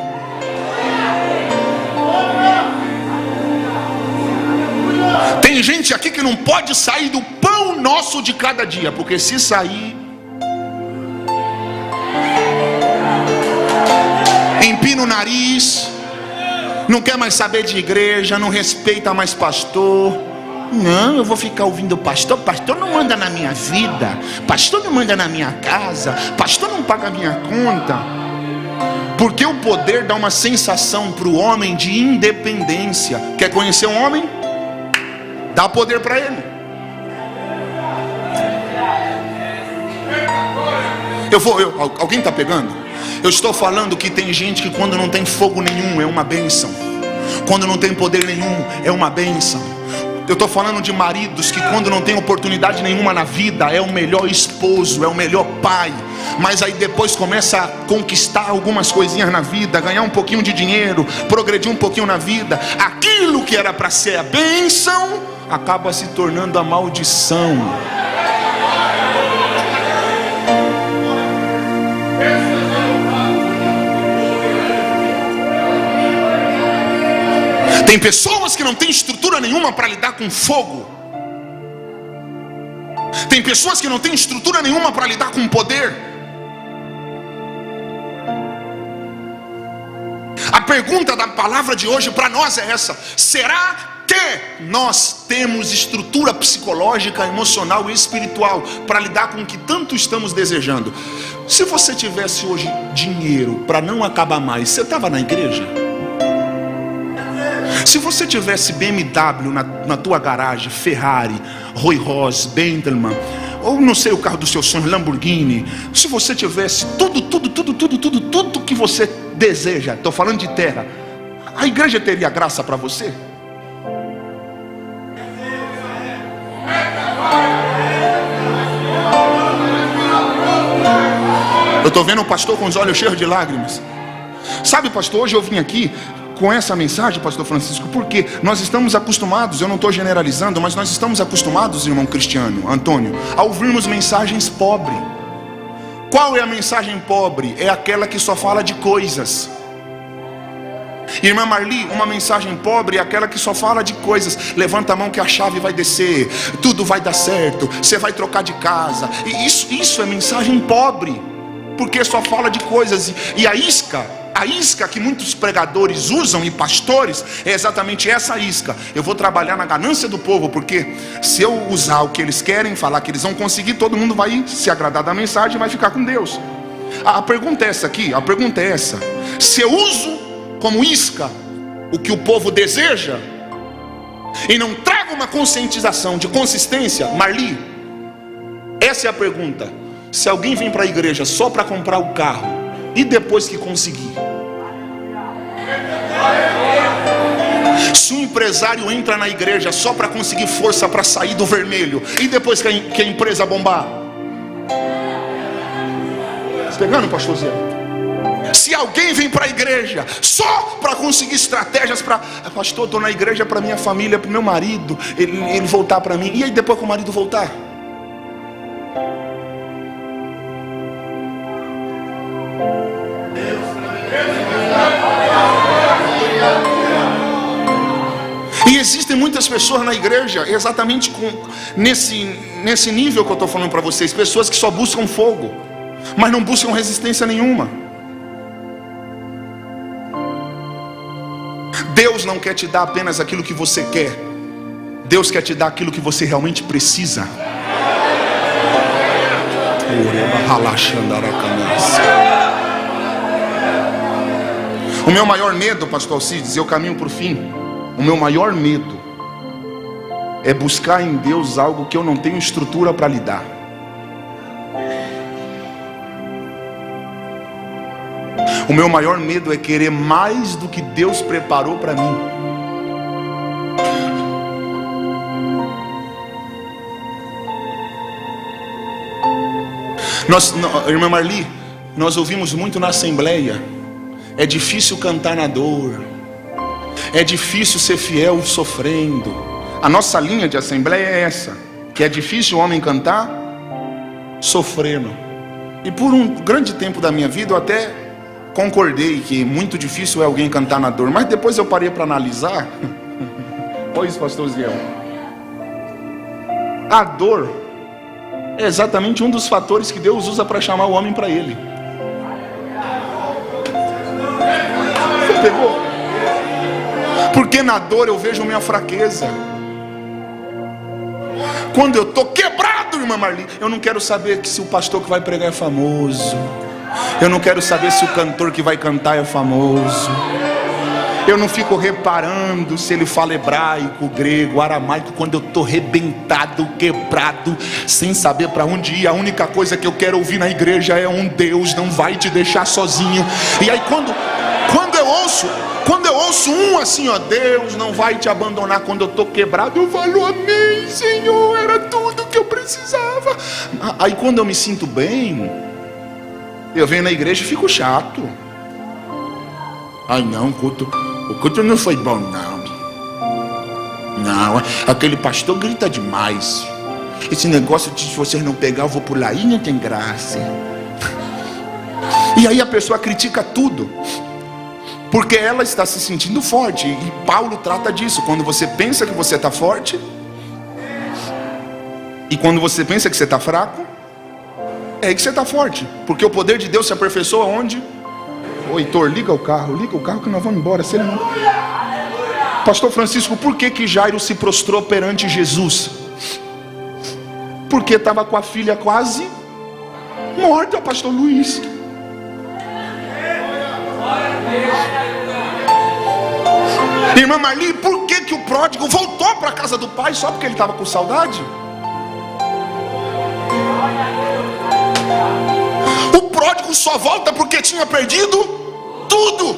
Tem gente aqui que não pode sair do pão nosso de cada dia, porque se sair, empina o nariz, não quer mais saber de igreja, não respeita mais pastor. Não, eu vou ficar ouvindo pastor. Pastor não manda na minha vida, pastor não manda na minha casa, pastor não paga a minha conta. Porque o poder dá uma sensação para o homem de independência. Quer conhecer um homem? Dá poder para ele. Alguém está pegando? Eu estou falando que tem gente que quando não tem fogo nenhum é uma bênção, quando não tem poder nenhum é uma bênção. Eu estou falando de maridos que quando não tem oportunidade nenhuma na vida é o melhor esposo, é o melhor pai, mas aí depois começa a conquistar algumas coisinhas na vida, ganhar um pouquinho de dinheiro, progredir um pouquinho na vida, aquilo que era para ser a bênção acaba se tornando a maldição. Tem pessoas que não têm estrutura nenhuma para lidar com fogo. Tem pessoas que não têm estrutura nenhuma para lidar com poder. A pergunta da palavra de hoje para nós é essa: será que nós temos estrutura psicológica, emocional e espiritual para lidar com o que tanto estamos desejando? Se você tivesse hoje dinheiro para não acabar mais, você estava na igreja? Se você tivesse BMW na tua garagem, Ferrari, Rolls Royce, Bentley, ou não sei o carro dos seus sonhos, Lamborghini, se você tivesse tudo que você deseja, estou falando de terra, a igreja teria graça para você? Eu estou vendo o pastor com os olhos cheios de lágrimas. Sabe, pastor, hoje eu vim aqui com essa mensagem, pastor Francisco, porque nós estamos acostumados, eu não estou generalizando, mas nós estamos acostumados, irmão Cristiano, Antônio, a ouvirmos mensagens pobres. Qual é a mensagem pobre? É aquela que só fala de coisas. Irmã Marli, uma mensagem pobre é aquela que só fala de coisas. Levanta a mão que a chave vai descer, tudo vai dar certo, você vai trocar de casa. E isso é mensagem pobre, porque só fala de coisas. E a isca que muitos pregadores usam e pastores é exatamente essa isca. Eu vou trabalhar na ganância do povo, porque se eu usar o que eles querem, falar que eles vão conseguir, todo mundo vai se agradar da mensagem e vai ficar com Deus. A pergunta é essa aqui, a pergunta é essa: se eu uso como isca o que o povo deseja e não trago uma conscientização de consistência, Marli, essa é a pergunta. Se alguém vem para a igreja só para comprar o carro, e depois que conseguir? Se um empresário entra na igreja só para conseguir força para sair do vermelho, e depois que a empresa bombar? Está pegando, pastorzinho? Se alguém vem para a igreja só para conseguir estratégias para... Pastor, estou na igreja para minha família, para o meu marido, ele voltar para mim, e aí depois que o marido voltar? E existem muitas pessoas na igreja exatamente nesse nível que eu estou falando para vocês. Pessoas que só buscam fogo, mas não buscam resistência nenhuma. Deus não quer te dar apenas aquilo que você quer. Deus quer te dar aquilo que você realmente precisa. O meu maior medo, pastor Alcides, eu caminho para o fim. O meu maior medo é buscar em Deus algo que eu não tenho estrutura para lidar. O meu maior medo é querer mais do que Deus preparou para mim. Irmã Marli, nós ouvimos muito na Assembleia: é difícil cantar na dor, é difícil ser fiel sofrendo. A nossa linha de Assembleia é essa, que é difícil o homem cantar sofrendo. E por um grande tempo da minha vida eu até concordei que muito difícil é alguém cantar na dor, mas depois eu parei para analisar. Olha isso, pastor Ziel. A dor é exatamente um dos fatores que Deus usa para chamar o homem para Ele. Você pegou? Porque na dor eu vejo minha fraqueza. Quando eu estou quebrado, irmã Marli, eu não quero saber se o pastor que vai pregar é famoso. Eu não quero saber se o cantor que vai cantar é famoso. Eu não fico reparando se ele fala hebraico, grego, aramaico. Quando eu estou arrebentado, quebrado, sem saber para onde ir, a única coisa que eu quero ouvir na igreja é um Deus não vai te deixar sozinho. E aí quando eu ouço um assim, ó, Deus não vai te abandonar, quando eu estou quebrado, eu falo, amém, Senhor, era tudo que eu precisava. Aí quando eu me sinto bem, eu venho na igreja e fico chato. Ai não, o culto não foi bom não. Não, aquele pastor grita demais. Esse negócio de se vocês não pegar eu vou pular aí, não tem graça. E aí a pessoa critica tudo, porque ela está se sentindo forte. E Paulo trata disso. Quando você pensa que você está forte, e quando você pensa que você está fraco, é aí que você está forte. Porque o poder de Deus se aperfeiçoa onde? Ô Heitor, liga o carro que nós vamos embora. Se ele não... Pastor Francisco, por que Jairo se prostrou perante Jesus? Porque estava com a filha quase morta, pastor Luiz. Irmã Marli, por que o pródigo voltou para a casa do pai? Só porque ele estava com saudade? O pródigo só volta porque tinha perdido tudo.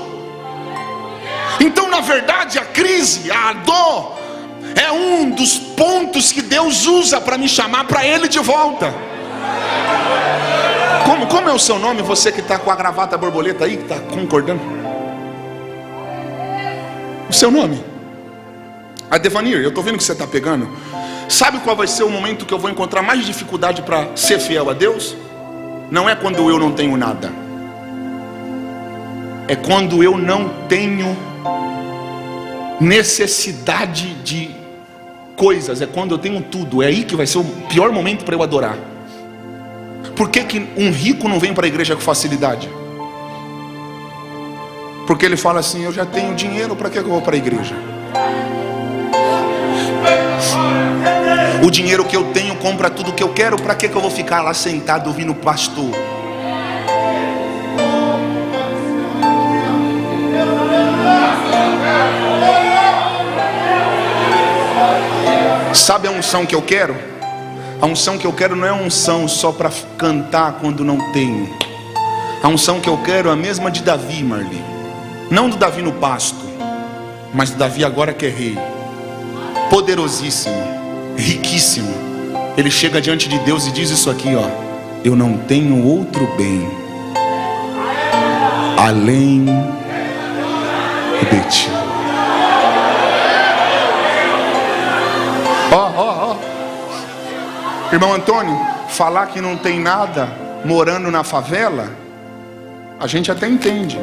Então na verdade a crise, a dor é um dos pontos que Deus usa para me chamar para Ele de volta. Como é o seu nome? Você que está com a gravata borboleta aí, que está concordando. O seu nome? A Devanir, eu estou vendo que você está pegando. Sabe qual vai ser o momento que eu vou encontrar mais dificuldade para ser fiel a Deus? Não é quando eu não tenho nada, é quando eu não tenho necessidade de coisas. É quando eu tenho tudo. É aí que vai ser o pior momento para eu adorar. Por que um rico não vem para a igreja com facilidade? Porque ele fala assim, eu já tenho dinheiro, para que eu vou para a igreja? O dinheiro que eu tenho compra tudo que eu quero, para que eu vou ficar lá sentado ouvindo o pastor? Sabe a unção que eu quero? A unção que eu quero não é unção só para cantar quando não tenho. A unção que eu quero é a mesma de Davi, Marli. Não do Davi no pasto, mas do Davi agora que é rei. Poderosíssimo, riquíssimo. Ele chega diante de Deus e diz isso aqui, ó: eu não tenho outro bem além de ti. Irmão Antônio, falar que não tem nada morando na favela, a gente até entende.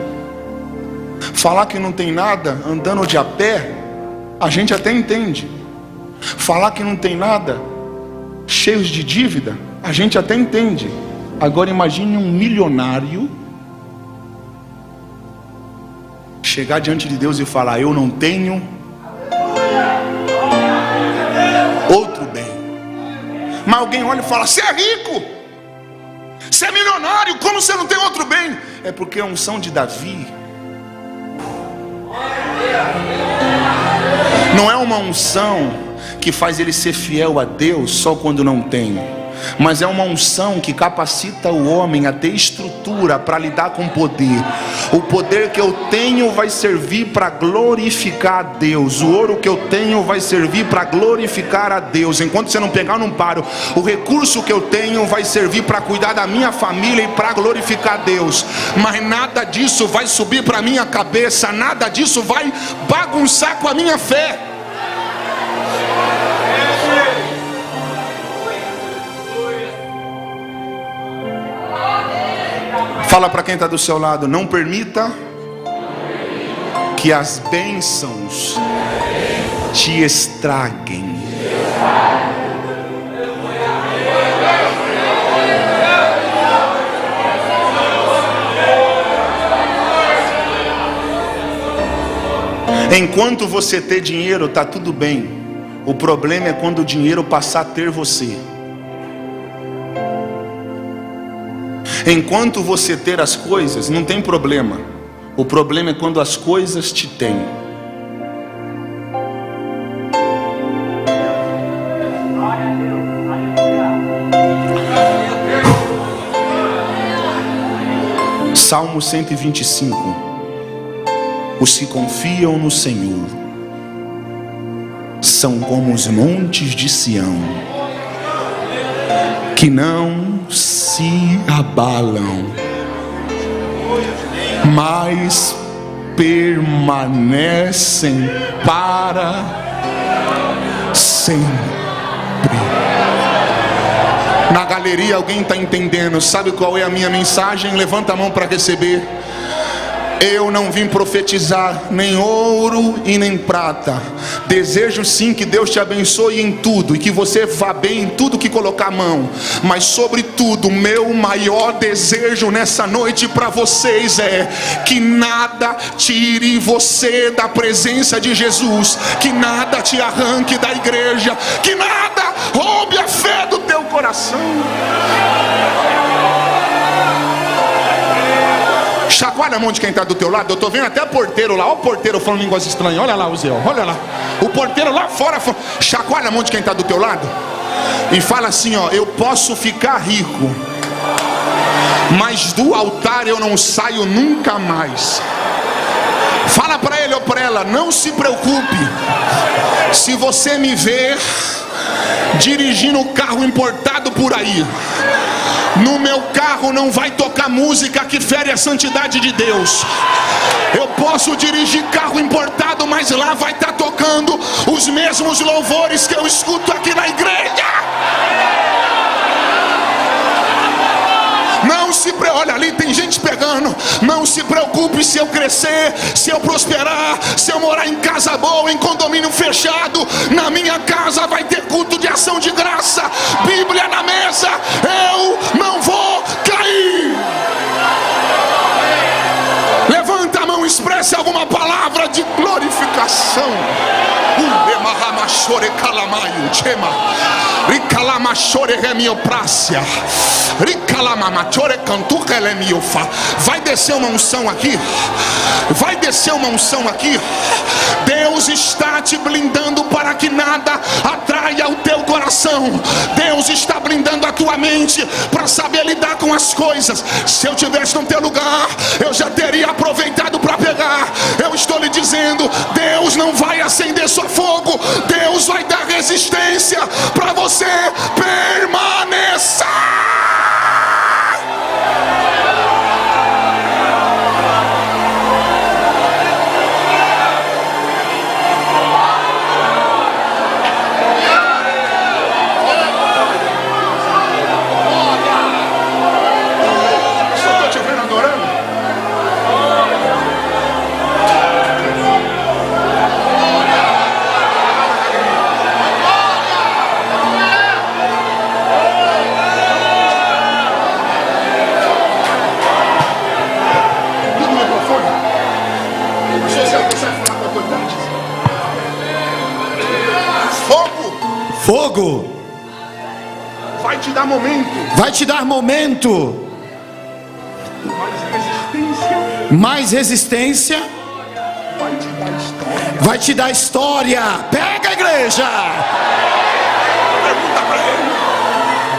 Falar que não tem nada andando de a pé, a gente até entende. Falar que não tem nada cheios de dívida, a gente até entende. Agora imagine um milionário chegar diante de Deus e falar: eu não tenho outro bem. Mas alguém olha e fala: você é rico, você é milionário, como você não tem outro bem? É porque a unção de Davi não é uma unção que faz ele ser fiel a Deus só quando não tem, mas é uma unção que capacita o homem a ter estrutura para lidar com poder. O poder que eu tenho vai servir para glorificar a Deus. O ouro que eu tenho vai servir para glorificar a Deus. Enquanto você não pegar, eu não paro. O recurso que eu tenho vai servir para cuidar da minha família e para glorificar a Deus. Mas nada disso vai subir para minha cabeça. Nada disso vai bagunçar com a minha fé. Fala para quem está do seu lado: não permita que as bênçãos te estraguem. Enquanto você ter dinheiro, está tudo bem. O problema é quando o dinheiro passar a ter você. Enquanto você ter as coisas, não tem problema. O problema é quando as coisas te têm. Salmo 125. Os que confiam no Senhor são como os montes de Sião, que não se abalam, mas permanecem para sempre. Na galeria alguém está entendendo? Sabe qual é a minha mensagem? Levanta a mão para receber. Eu não vim profetizar nem ouro e nem prata. Desejo sim que Deus te abençoe em tudo e que você vá bem em tudo que colocar a mão. Mas sobretudo, o meu maior desejo nessa noite para vocês é que nada tire você da presença de Jesus, que nada te arranque da igreja, que nada roube a fé do teu coração. Chacoalha a mão de quem está do teu lado. Eu estou vendo até porteiro lá. Olha o porteiro falando línguas estranhas. Olha lá, Zé, olha lá. O porteiro lá fora. Chacoalha a mão de quem está do teu lado e fala assim, ó: eu posso ficar rico, mas do altar eu não saio nunca mais. Fala para ele ou para ela: não se preocupe se você me ver dirigindo um carro importado por aí. No meu carro não vai tocar música que fere a santidade de Deus. Eu posso dirigir carro importado, mas lá vai estar tocando os mesmos louvores que eu escuto aqui na igreja. Não se preocupe, olha ali, tem gente pegando. Não se preocupe se eu crescer, se eu prosperar, se eu morar em casa boa, em condomínio fechado. Na minha casa vai ter culto de ação de graça, Bíblia na mesa. Eu não vou cair. Levanta a mão, expresse alguma palavra de glorificação. Vai descer uma unção aqui. Vai descer uma unção aqui. Deus está te blindando para que nada atraia o teu coração. Deus está blindando a tua mente para saber lidar com as coisas. Se eu tivesse no teu lugar, eu já teria aproveitado para pegar. Eu estou lhe dizendo, Deus não vai acender só fogo, Deus vai dar resistência para você permanecer. Fogo vai te dar momento, vai te dar momento, mais resistência, Vai te dar história. Pega a igreja. Pergunta para ele.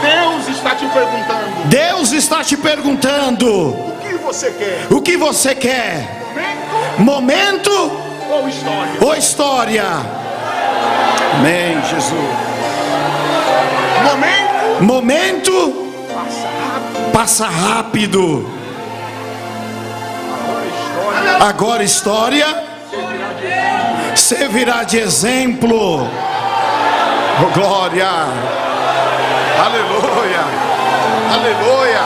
Deus está te perguntando. Deus está te perguntando. O que você quer? O que você quer? Momento Momento ou história? ou história? Amém, Jesus. Momento passa rápido. Agora história servirá de exemplo. Oh, glória. Aleluia. Aleluia.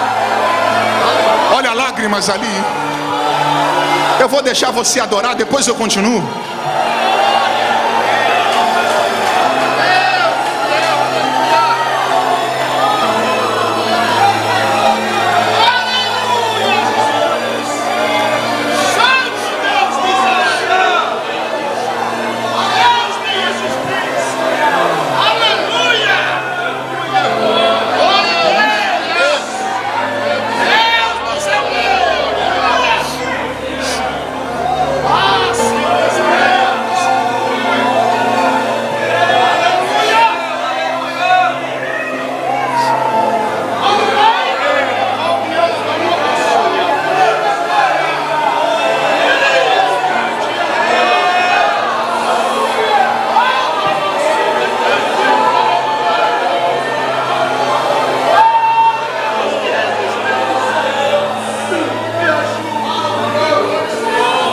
Olha lágrimas ali. Eu vou deixar você adorar, depois eu continuo.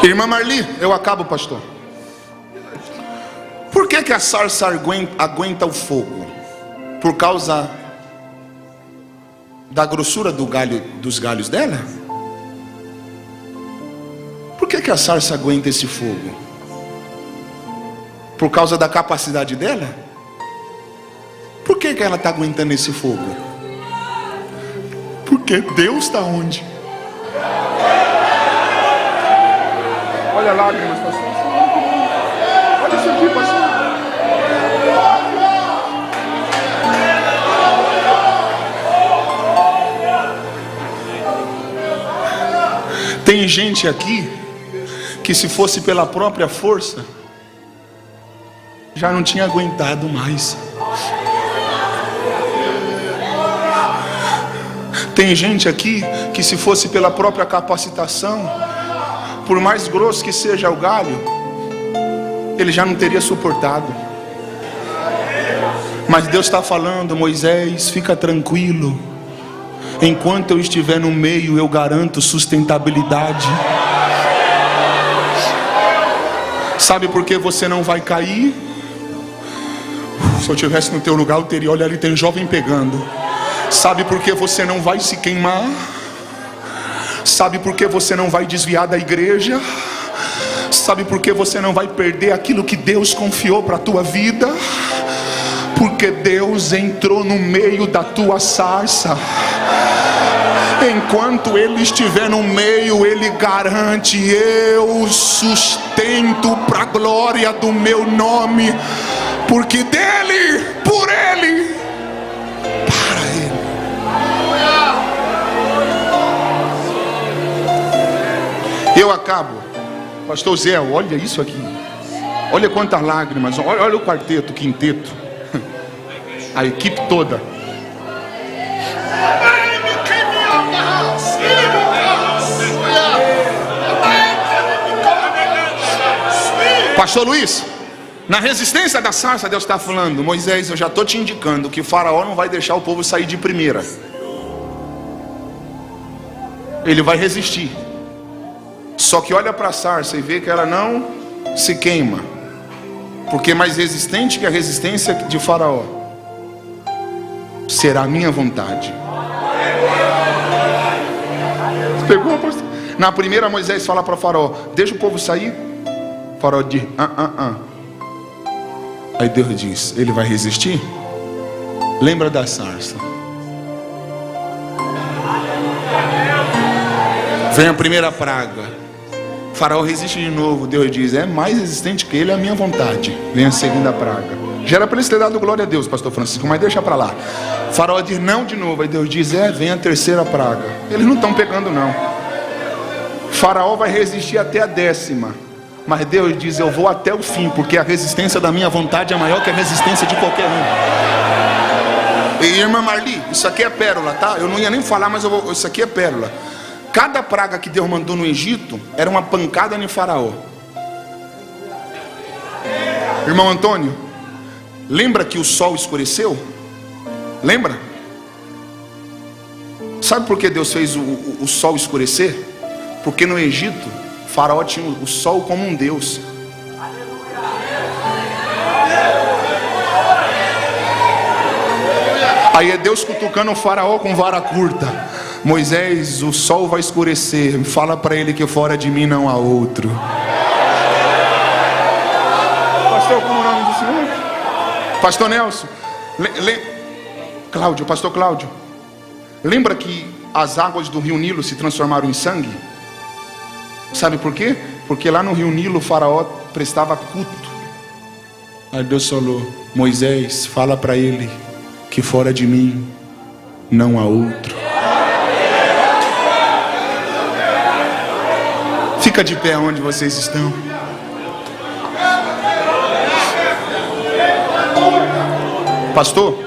Irmã Marli, eu acabo, pastor. Por que a sarça aguenta o fogo? Por causa da grossura dos galhos dela? Por que a sarça aguenta esse fogo? Por causa da capacidade dela? Por que ela está aguentando esse fogo? Porque Deus está onde? Olha lágrimas, pastor. Olha isso aqui, pastor. Tem gente aqui que, se fosse pela própria força, já não tinha aguentado mais. Tem gente aqui que, se fosse pela própria capacitação, por mais grosso que seja o galho, ele já não teria suportado. Mas Deus está falando: Moisés, fica tranquilo. Enquanto eu estiver no meio, eu garanto sustentabilidade. Sabe por que você não vai cair? Se eu estivesse no teu lugar, eu teria: olha, ali tem jovem pegando. Sabe por que você não vai se queimar? Sabe por que você não vai desviar da igreja? Sabe por que você não vai perder aquilo que Deus confiou para a tua vida? Porque Deus entrou no meio da tua sarça. Enquanto Ele estiver no meio, Ele garante: eu sustento para a glória do meu nome. Porque dele, por Ele, para Ele. Eu acabo. Pastor Zé, olha isso aqui. Olha quantas lágrimas. Olha o quarteto, o quinteto. A equipe toda. Pastor Luiz, na resistência da sarça, Deus está falando: Moisés, eu já estou te indicando que o faraó não vai deixar o povo sair de primeira. Ele vai resistir. Só que olha para a sarça e vê que ela não se queima, porque mais resistente que a resistência de faraó será a minha vontade. Você pegou, pastor? Na primeira, Moisés fala para o faraó: deixa o povo sair. O faraó diz: Aí Deus diz: ele vai resistir? Lembra da sarça. Vem a primeira praga. O faraó resiste de novo. Deus diz: é mais resistente que ele, é a minha vontade. Vem a segunda praga. Já era para eles terem dado glória a Deus, pastor Francisco, mas deixa para lá. O faraó diz não de novo. Aí Deus diz: vem a terceira praga. Eles não estão pegando não. O faraó vai resistir até a 10ª. Mas Deus diz: eu vou até o fim, porque a resistência da minha vontade é maior que a resistência de qualquer um. E irmã Marli, isso aqui é pérola, tá? Eu não ia nem falar, mas isso aqui é pérola. Cada praga que Deus mandou no Egito era uma pancada em Faraó. Irmão Antônio, lembra que o sol escureceu? Lembra? Sabe por que Deus fez o sol escurecer? Porque no Egito, Faraó tinha o sol como um deus. Aí é Deus cutucando o Faraó com vara curta. Moisés, o sol vai escurecer. Fala para ele que fora de mim não há outro. Pastor, como é o nome do senhor? Pastor Nelson. Cláudio, pastor Cláudio. Lembra que as águas do rio Nilo se transformaram em sangue? Sabe por quê? Porque lá no rio Nilo o Faraó prestava culto. Aí Deus falou: Moisés, fala para ele que fora de mim não há outro. Fica de pé onde vocês estão. Pastor,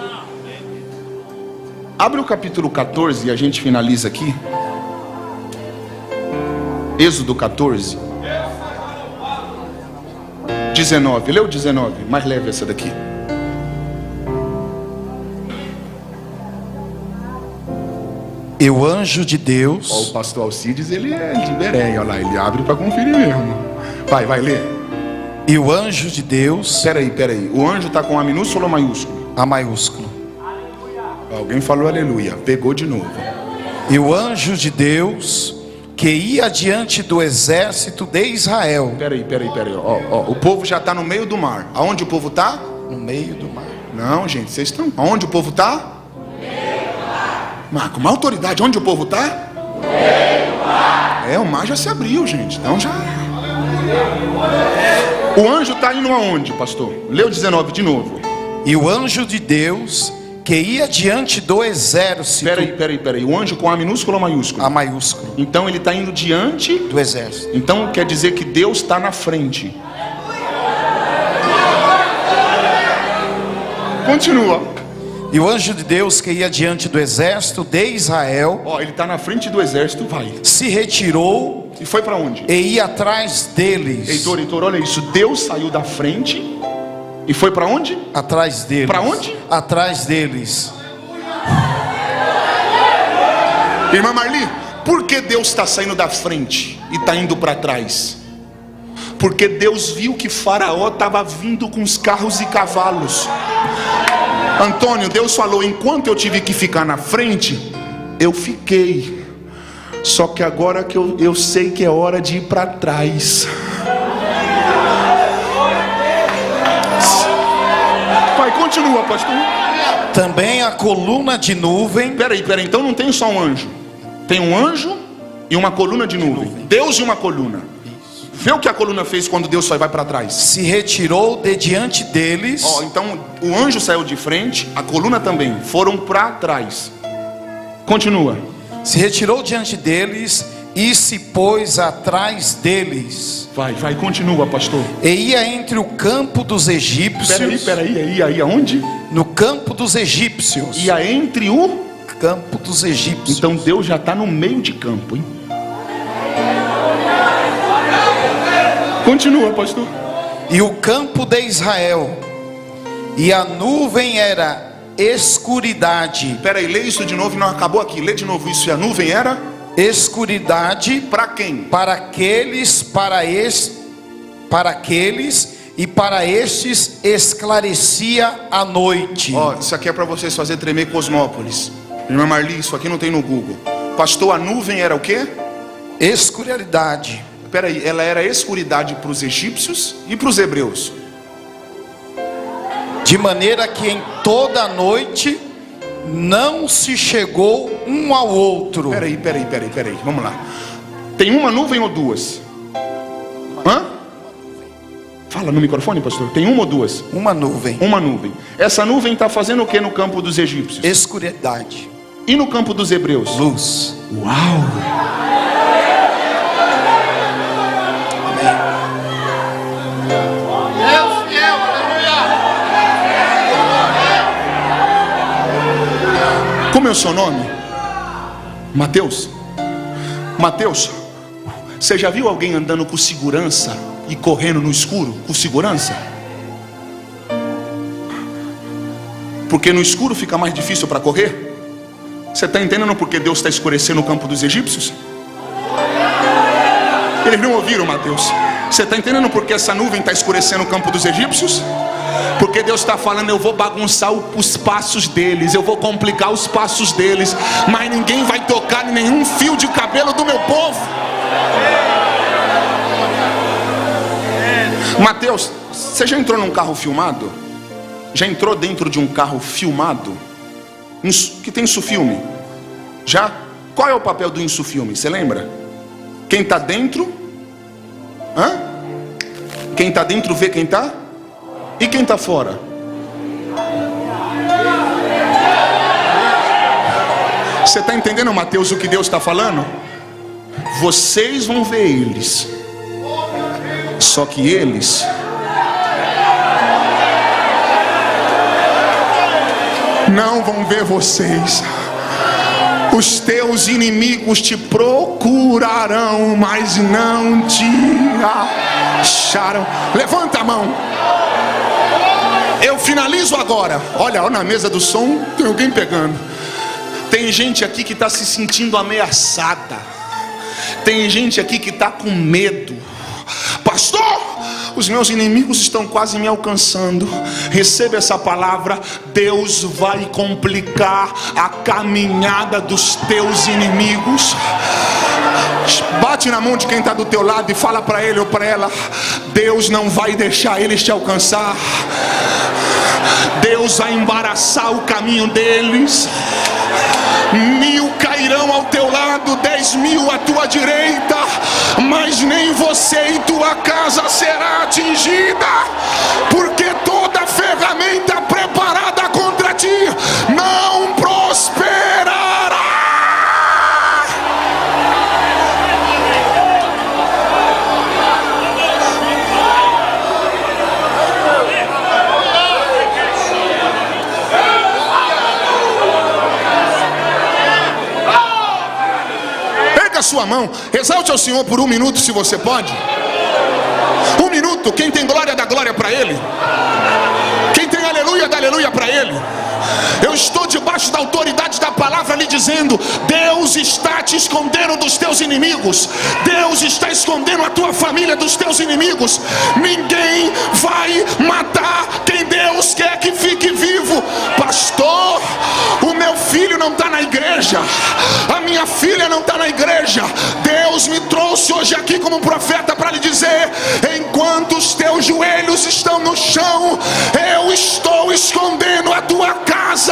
abre o capítulo 14 e a gente finaliza aqui. Êxodo 14 19, lê o 19, mais leve essa daqui. E o anjo de Deus. Ó, o pastor Alcides, ele é de Bereia, olha lá, ele abre para conferir mesmo. Vai ler. E o anjo de Deus. Peraí, o anjo está com A minúsculo ou maiúsculo? A maiúsculo. Alguém falou aleluia, pegou de novo. E o anjo de Deus que ia diante do exército de Israel. Peraí, ó, o povo já está no meio do mar. Aonde o povo está? No meio do mar. Não, gente, vocês estão. Aonde o povo está? No meio do mar. Mas com uma autoridade, onde o povo está? No meio do mar. O mar já se abriu, gente. Então já. O anjo está indo aonde, pastor? Lê o 19 de novo. E o anjo de Deus que ia diante do exército. Peraí. O anjo com A minúsculo ou maiúsculo? A maiúsculo. Então ele está indo diante do exército. Então quer dizer que Deus está na frente. Continua. E o anjo de Deus que ia diante do exército de Israel. Ó, ele está na frente do exército, vai. Se retirou. E foi para onde? E ia atrás deles. Heitor, olha isso. Deus saiu da frente. E foi para onde? Atrás deles. Para onde? Atrás deles. Irmã Marli, por que Deus está saindo da frente e está indo para trás? Porque Deus viu que Faraó estava vindo com os carros e cavalos. Antônio, Deus falou: enquanto eu tive que ficar na frente, eu fiquei. Só que agora que eu sei que é hora de ir para trás. Continua, pastor. Também a coluna de nuvem. Peraí, então não tem só um anjo. Tem um anjo e uma coluna de nuvem. Deus e uma coluna. Isso. Vê o que a coluna fez quando Deus só vai para trás. Se retirou de diante deles. Ó, então o anjo saiu de frente, a coluna também. Foram para trás. Continua. Se retirou diante deles e se pôs atrás deles. Vai, continua, pastor. E ia entre o campo dos egípcios. Peraí, aí aonde? No campo dos egípcios. Ia entre o campo dos egípcios. Então Deus já está no meio de campo, hein? Continua, pastor. E o campo de Israel. E a nuvem era escuridade. Peraí, lê isso de novo, não acabou aqui. Lê de novo isso. E a nuvem era escuridade. Para quem? Para aqueles e para estes esclarecia a noite. Ó, isso aqui é para vocês fazer tremer Cosmópolis. Irmã Marli, isso aqui não tem no Google. Pastor, a nuvem era o quê? Escuridade. Peraí, ela era escuridade para os egípcios e para os hebreus. De maneira que em toda a noite não se chegou um ao outro. Peraí, vamos lá. Tem uma nuvem ou duas? Hã? Fala no microfone, pastor. Tem uma ou duas? Uma nuvem. Uma nuvem. Essa nuvem está fazendo o que no campo dos egípcios? Escuridade. E no campo dos hebreus? Luz. Uau! Como é o seu nome? Mateus. Mateus, você já viu alguém andando com segurança e correndo no escuro com segurança? Porque no escuro fica mais difícil para correr. Você está entendendo porque Deus está escurecendo o campo dos egípcios? Eles não ouviram, Mateus. Você está entendendo porque essa nuvem está escurecendo o campo dos egípcios? Porque Deus está falando: eu vou bagunçar os passos deles, eu vou complicar os passos deles, mas ninguém vai tocar em nenhum fio de cabelo do meu povo. Mateus, você já entrou num carro filmado? Já entrou dentro de um carro filmado? Que tem insufilme? Já? Qual é o papel do insufilme? Você lembra? Quem está dentro? Quem está dentro vê quem está? E quem está fora? Você está entendendo, Mateus, o que Deus está falando? Vocês vão ver eles, só que eles não vão ver vocês. Os teus inimigos te procurarão, mas não te acharão. Levanta a mão. Eu finalizo agora. Olha, na mesa do som tem alguém pegando. Tem gente aqui que está se sentindo ameaçada. Tem gente aqui que está com medo. Pastor, os meus inimigos estão quase me alcançando. Receba essa palavra. Deus vai complicar a caminhada dos teus inimigos. Bate na mão de quem está do teu lado e fala para ele ou para ela: Deus não vai deixar eles te alcançar. Deus vai embaraçar o caminho deles. 1000 cairão ao teu lado, 10.000 à tua direita, mas nem você e tua casa será atingida, porque toda ferramenta preparada contra ti não prosperará. A sua mão, exalte ao Senhor por 1 minuto, se você pode. 1 minuto. Quem tem glória, dá glória para Ele. Quem tem aleluia, dá aleluia para Ele. Eu estou debaixo da autoridade da palavra lhe dizendo: Deus está te escondendo dos teus inimigos. Deus está escondendo a tua família dos teus inimigos. Ninguém vai matar quem Deus quer que fique vivo. Pastor, o meu filho não está na igreja, a minha filha não está na igreja. Deus me trouxe hoje aqui como profeta para lhe dizer: enquanto os teus joelhos estão no chão, eu estou escondendo a tua casa.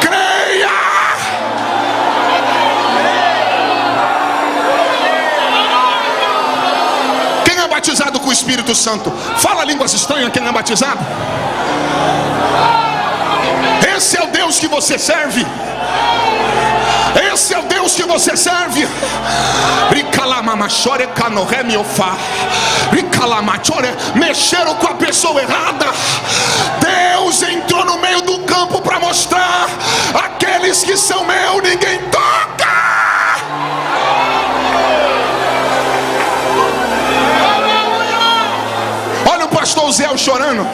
Creia. Quem é batizado com o Espírito Santo? Fala línguas estranhas. Quem é batizado? Esse é o Deus que você serve. Esse é o Deus que você serve. Mexeram com a pessoa errada. Deus entrou no meio do campo para mostrar: aqueles que são meus, ninguém toca. Olha o pastor Zé chorando.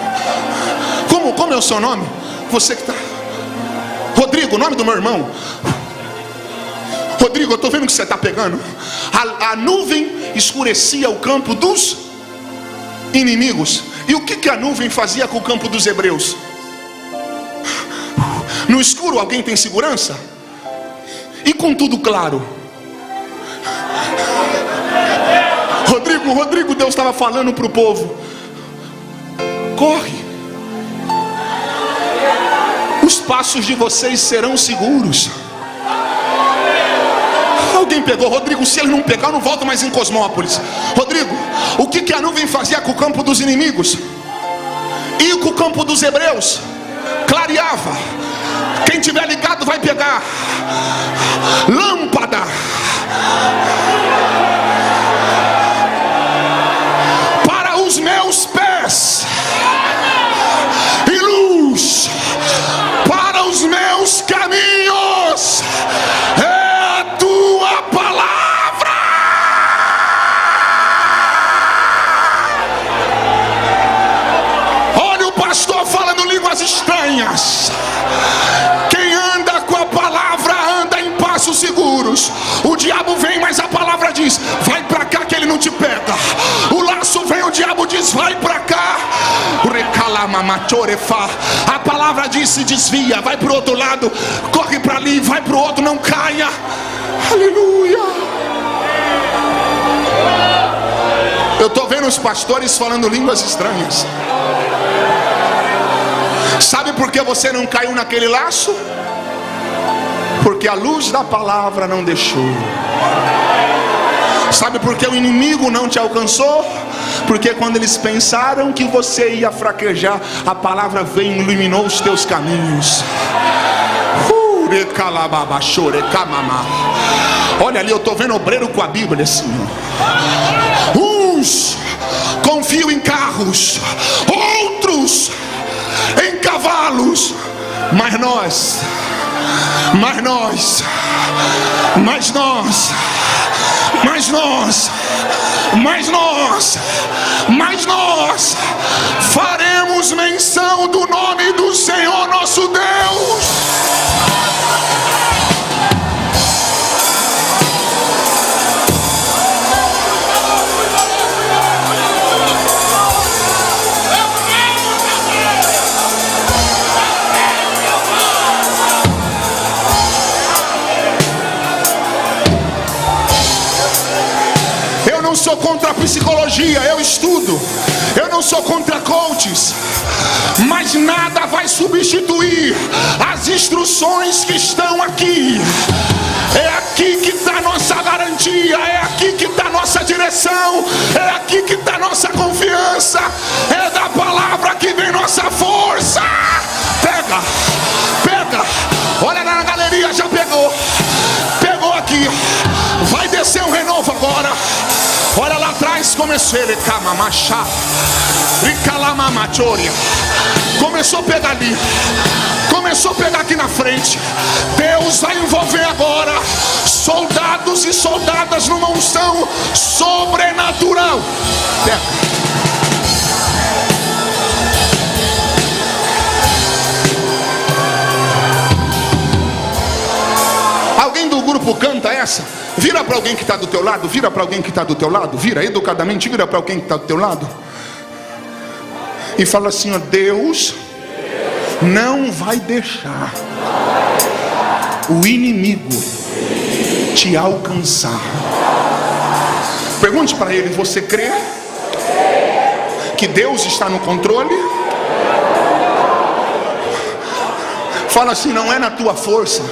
Como é o seu nome? Você que está... Rodrigo, o nome do meu irmão. Rodrigo, eu estou vendo que você está pegando. A nuvem escurecia o campo dos inimigos. E o que a nuvem fazia com o campo dos hebreus? No escuro alguém tem segurança? E com tudo claro? Rodrigo, Deus estava falando para o povo: corre. Os passos de vocês serão seguros. Alguém pegou? Rodrigo, se ele não pegar, eu não volto mais em Cosmópolis. Rodrigo, o que a nuvem fazia com o campo dos inimigos? E com o campo dos hebreus? Clareava. Quem tiver ligado vai pegar. Lâmpada. Para os meus pés. E luz para os meus caminhos. não te pega. O laço vem, o diabo diz: vai para cá. A palavra diz: se desvia, vai para o outro lado, corre para ali, vai para o outro, não caia. Aleluia. Eu estou vendo os pastores falando línguas estranhas. Sabe por que você não caiu naquele laço? Porque a luz da palavra não deixou. Sabe por que o inimigo não te alcançou? Porque quando eles pensaram que você ia fraquejar, a palavra veio e iluminou os teus caminhos. Olha ali, eu estou vendo obreiro com a Bíblia assim. Uns confiam em carros, outros em cavalos, mas nós faremos menção do nome do Senhor nosso Deus. Eu não sou contra a psicologia, eu estudo. Eu não sou contra coaches, mas nada vai substituir as instruções que estão aqui. É aqui que está nossa garantia, é aqui que está nossa direção, é aqui que está nossa confiança, é da palavra que vem nossa força. Pega, olha na galeria, já pegou aqui, vai descer um renovo agora. Olha lá atrás, começou ele, começou a pegar ali, começou a pegar aqui na frente. Deus vai envolver agora soldados e soldadas numa unção sobrenatural. Alguém do grupo canta essa? Vira para alguém que está do teu lado, vira para alguém que está do teu lado, vira educadamente, vira para alguém que está do teu lado e fala assim: ó, Deus não vai deixar o inimigo te alcançar. Pergunte para ele: você crê que Deus está no controle? Fala assim: não é na tua força,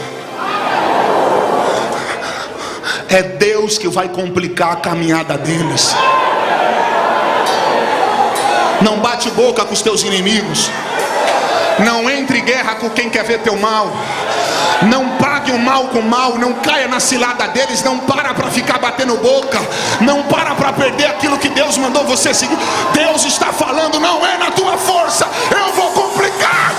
é Deus que vai complicar a caminhada deles. Não bate boca com os teus inimigos. Não entre em guerra com quem quer ver teu mal. Não pague o mal com o mal. Não caia na cilada deles. Não para ficar batendo boca. Não para perder aquilo que Deus mandou você seguir. Deus está falando: não é na tua força, eu vou complicar.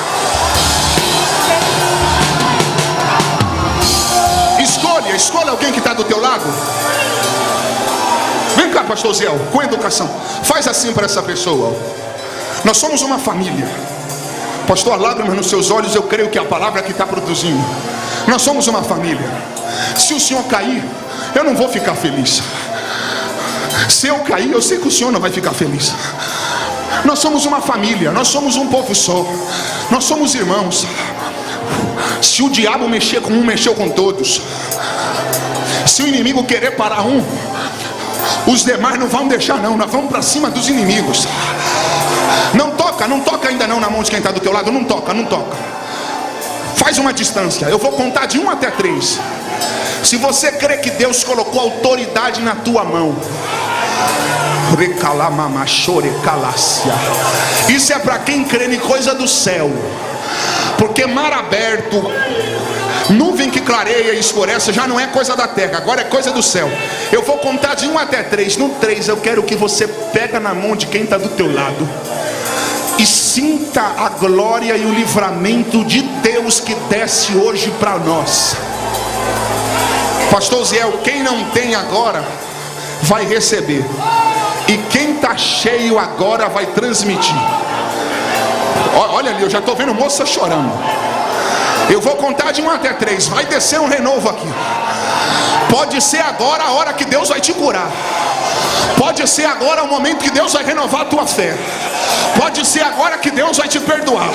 Escolha alguém que está do teu lado. Vem cá, pastor Zé, com educação. Faz assim para essa pessoa. Nós somos uma família. Pastor, lágrimas nos seus olhos, eu creio que é a palavra que está produzindo. Nós somos uma família. Se o senhor cair, eu não vou ficar feliz. Se eu cair, eu sei que o senhor não vai ficar feliz. Nós somos uma família, nós somos um povo só. Nós somos irmãos. Se o diabo mexer com um, mexeu com todos. Se o inimigo querer parar um, os demais não vão deixar não. Nós vamos para cima dos inimigos. Não toca ainda não na mão de quem está do teu lado. Não toca. Faz uma distância. Eu vou contar de 1 até 3. Se você crê que Deus colocou autoridade na tua mão, isso é para quem crê em coisa do céu. Porque mar aberto, nuvem que clareia e escurece, já não é coisa da terra, agora é coisa do céu. Eu vou contar de 1 até 3. No 3 eu quero que você pega na mão de quem está do teu lado e sinta a glória e o livramento de Deus que desce hoje para nós. Pastor Ziel, quem não tem agora vai receber, e quem está cheio agora vai transmitir. Olha ali, eu já estou vendo moça chorando. Eu vou contar de 1 até 3. Vai descer um renovo aqui. Pode ser agora a hora que Deus vai te curar. Pode ser agora o momento que Deus vai renovar a tua fé. Pode ser agora que Deus vai te perdoar.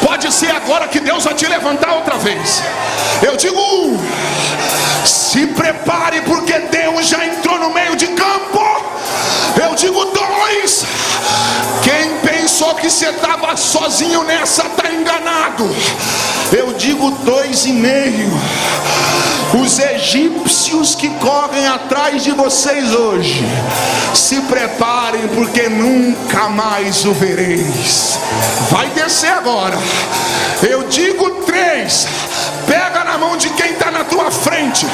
Pode ser agora que Deus vai te levantar outra vez. Eu digo, se prepare, porque Deus já entrou no meio de campo. Eu digo 2. Quem pensou que você estava sozinho nessa está enganado. Eu digo 2,5. Os egípcios que correm atrás de vocês hoje, se preparem, porque nunca mais o vereis. Vai descer agora. Eu digo 3. Pega na mão de quem está na tua frente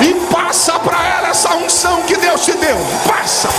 e passa para ela essa unção que Deus te deu. Passa.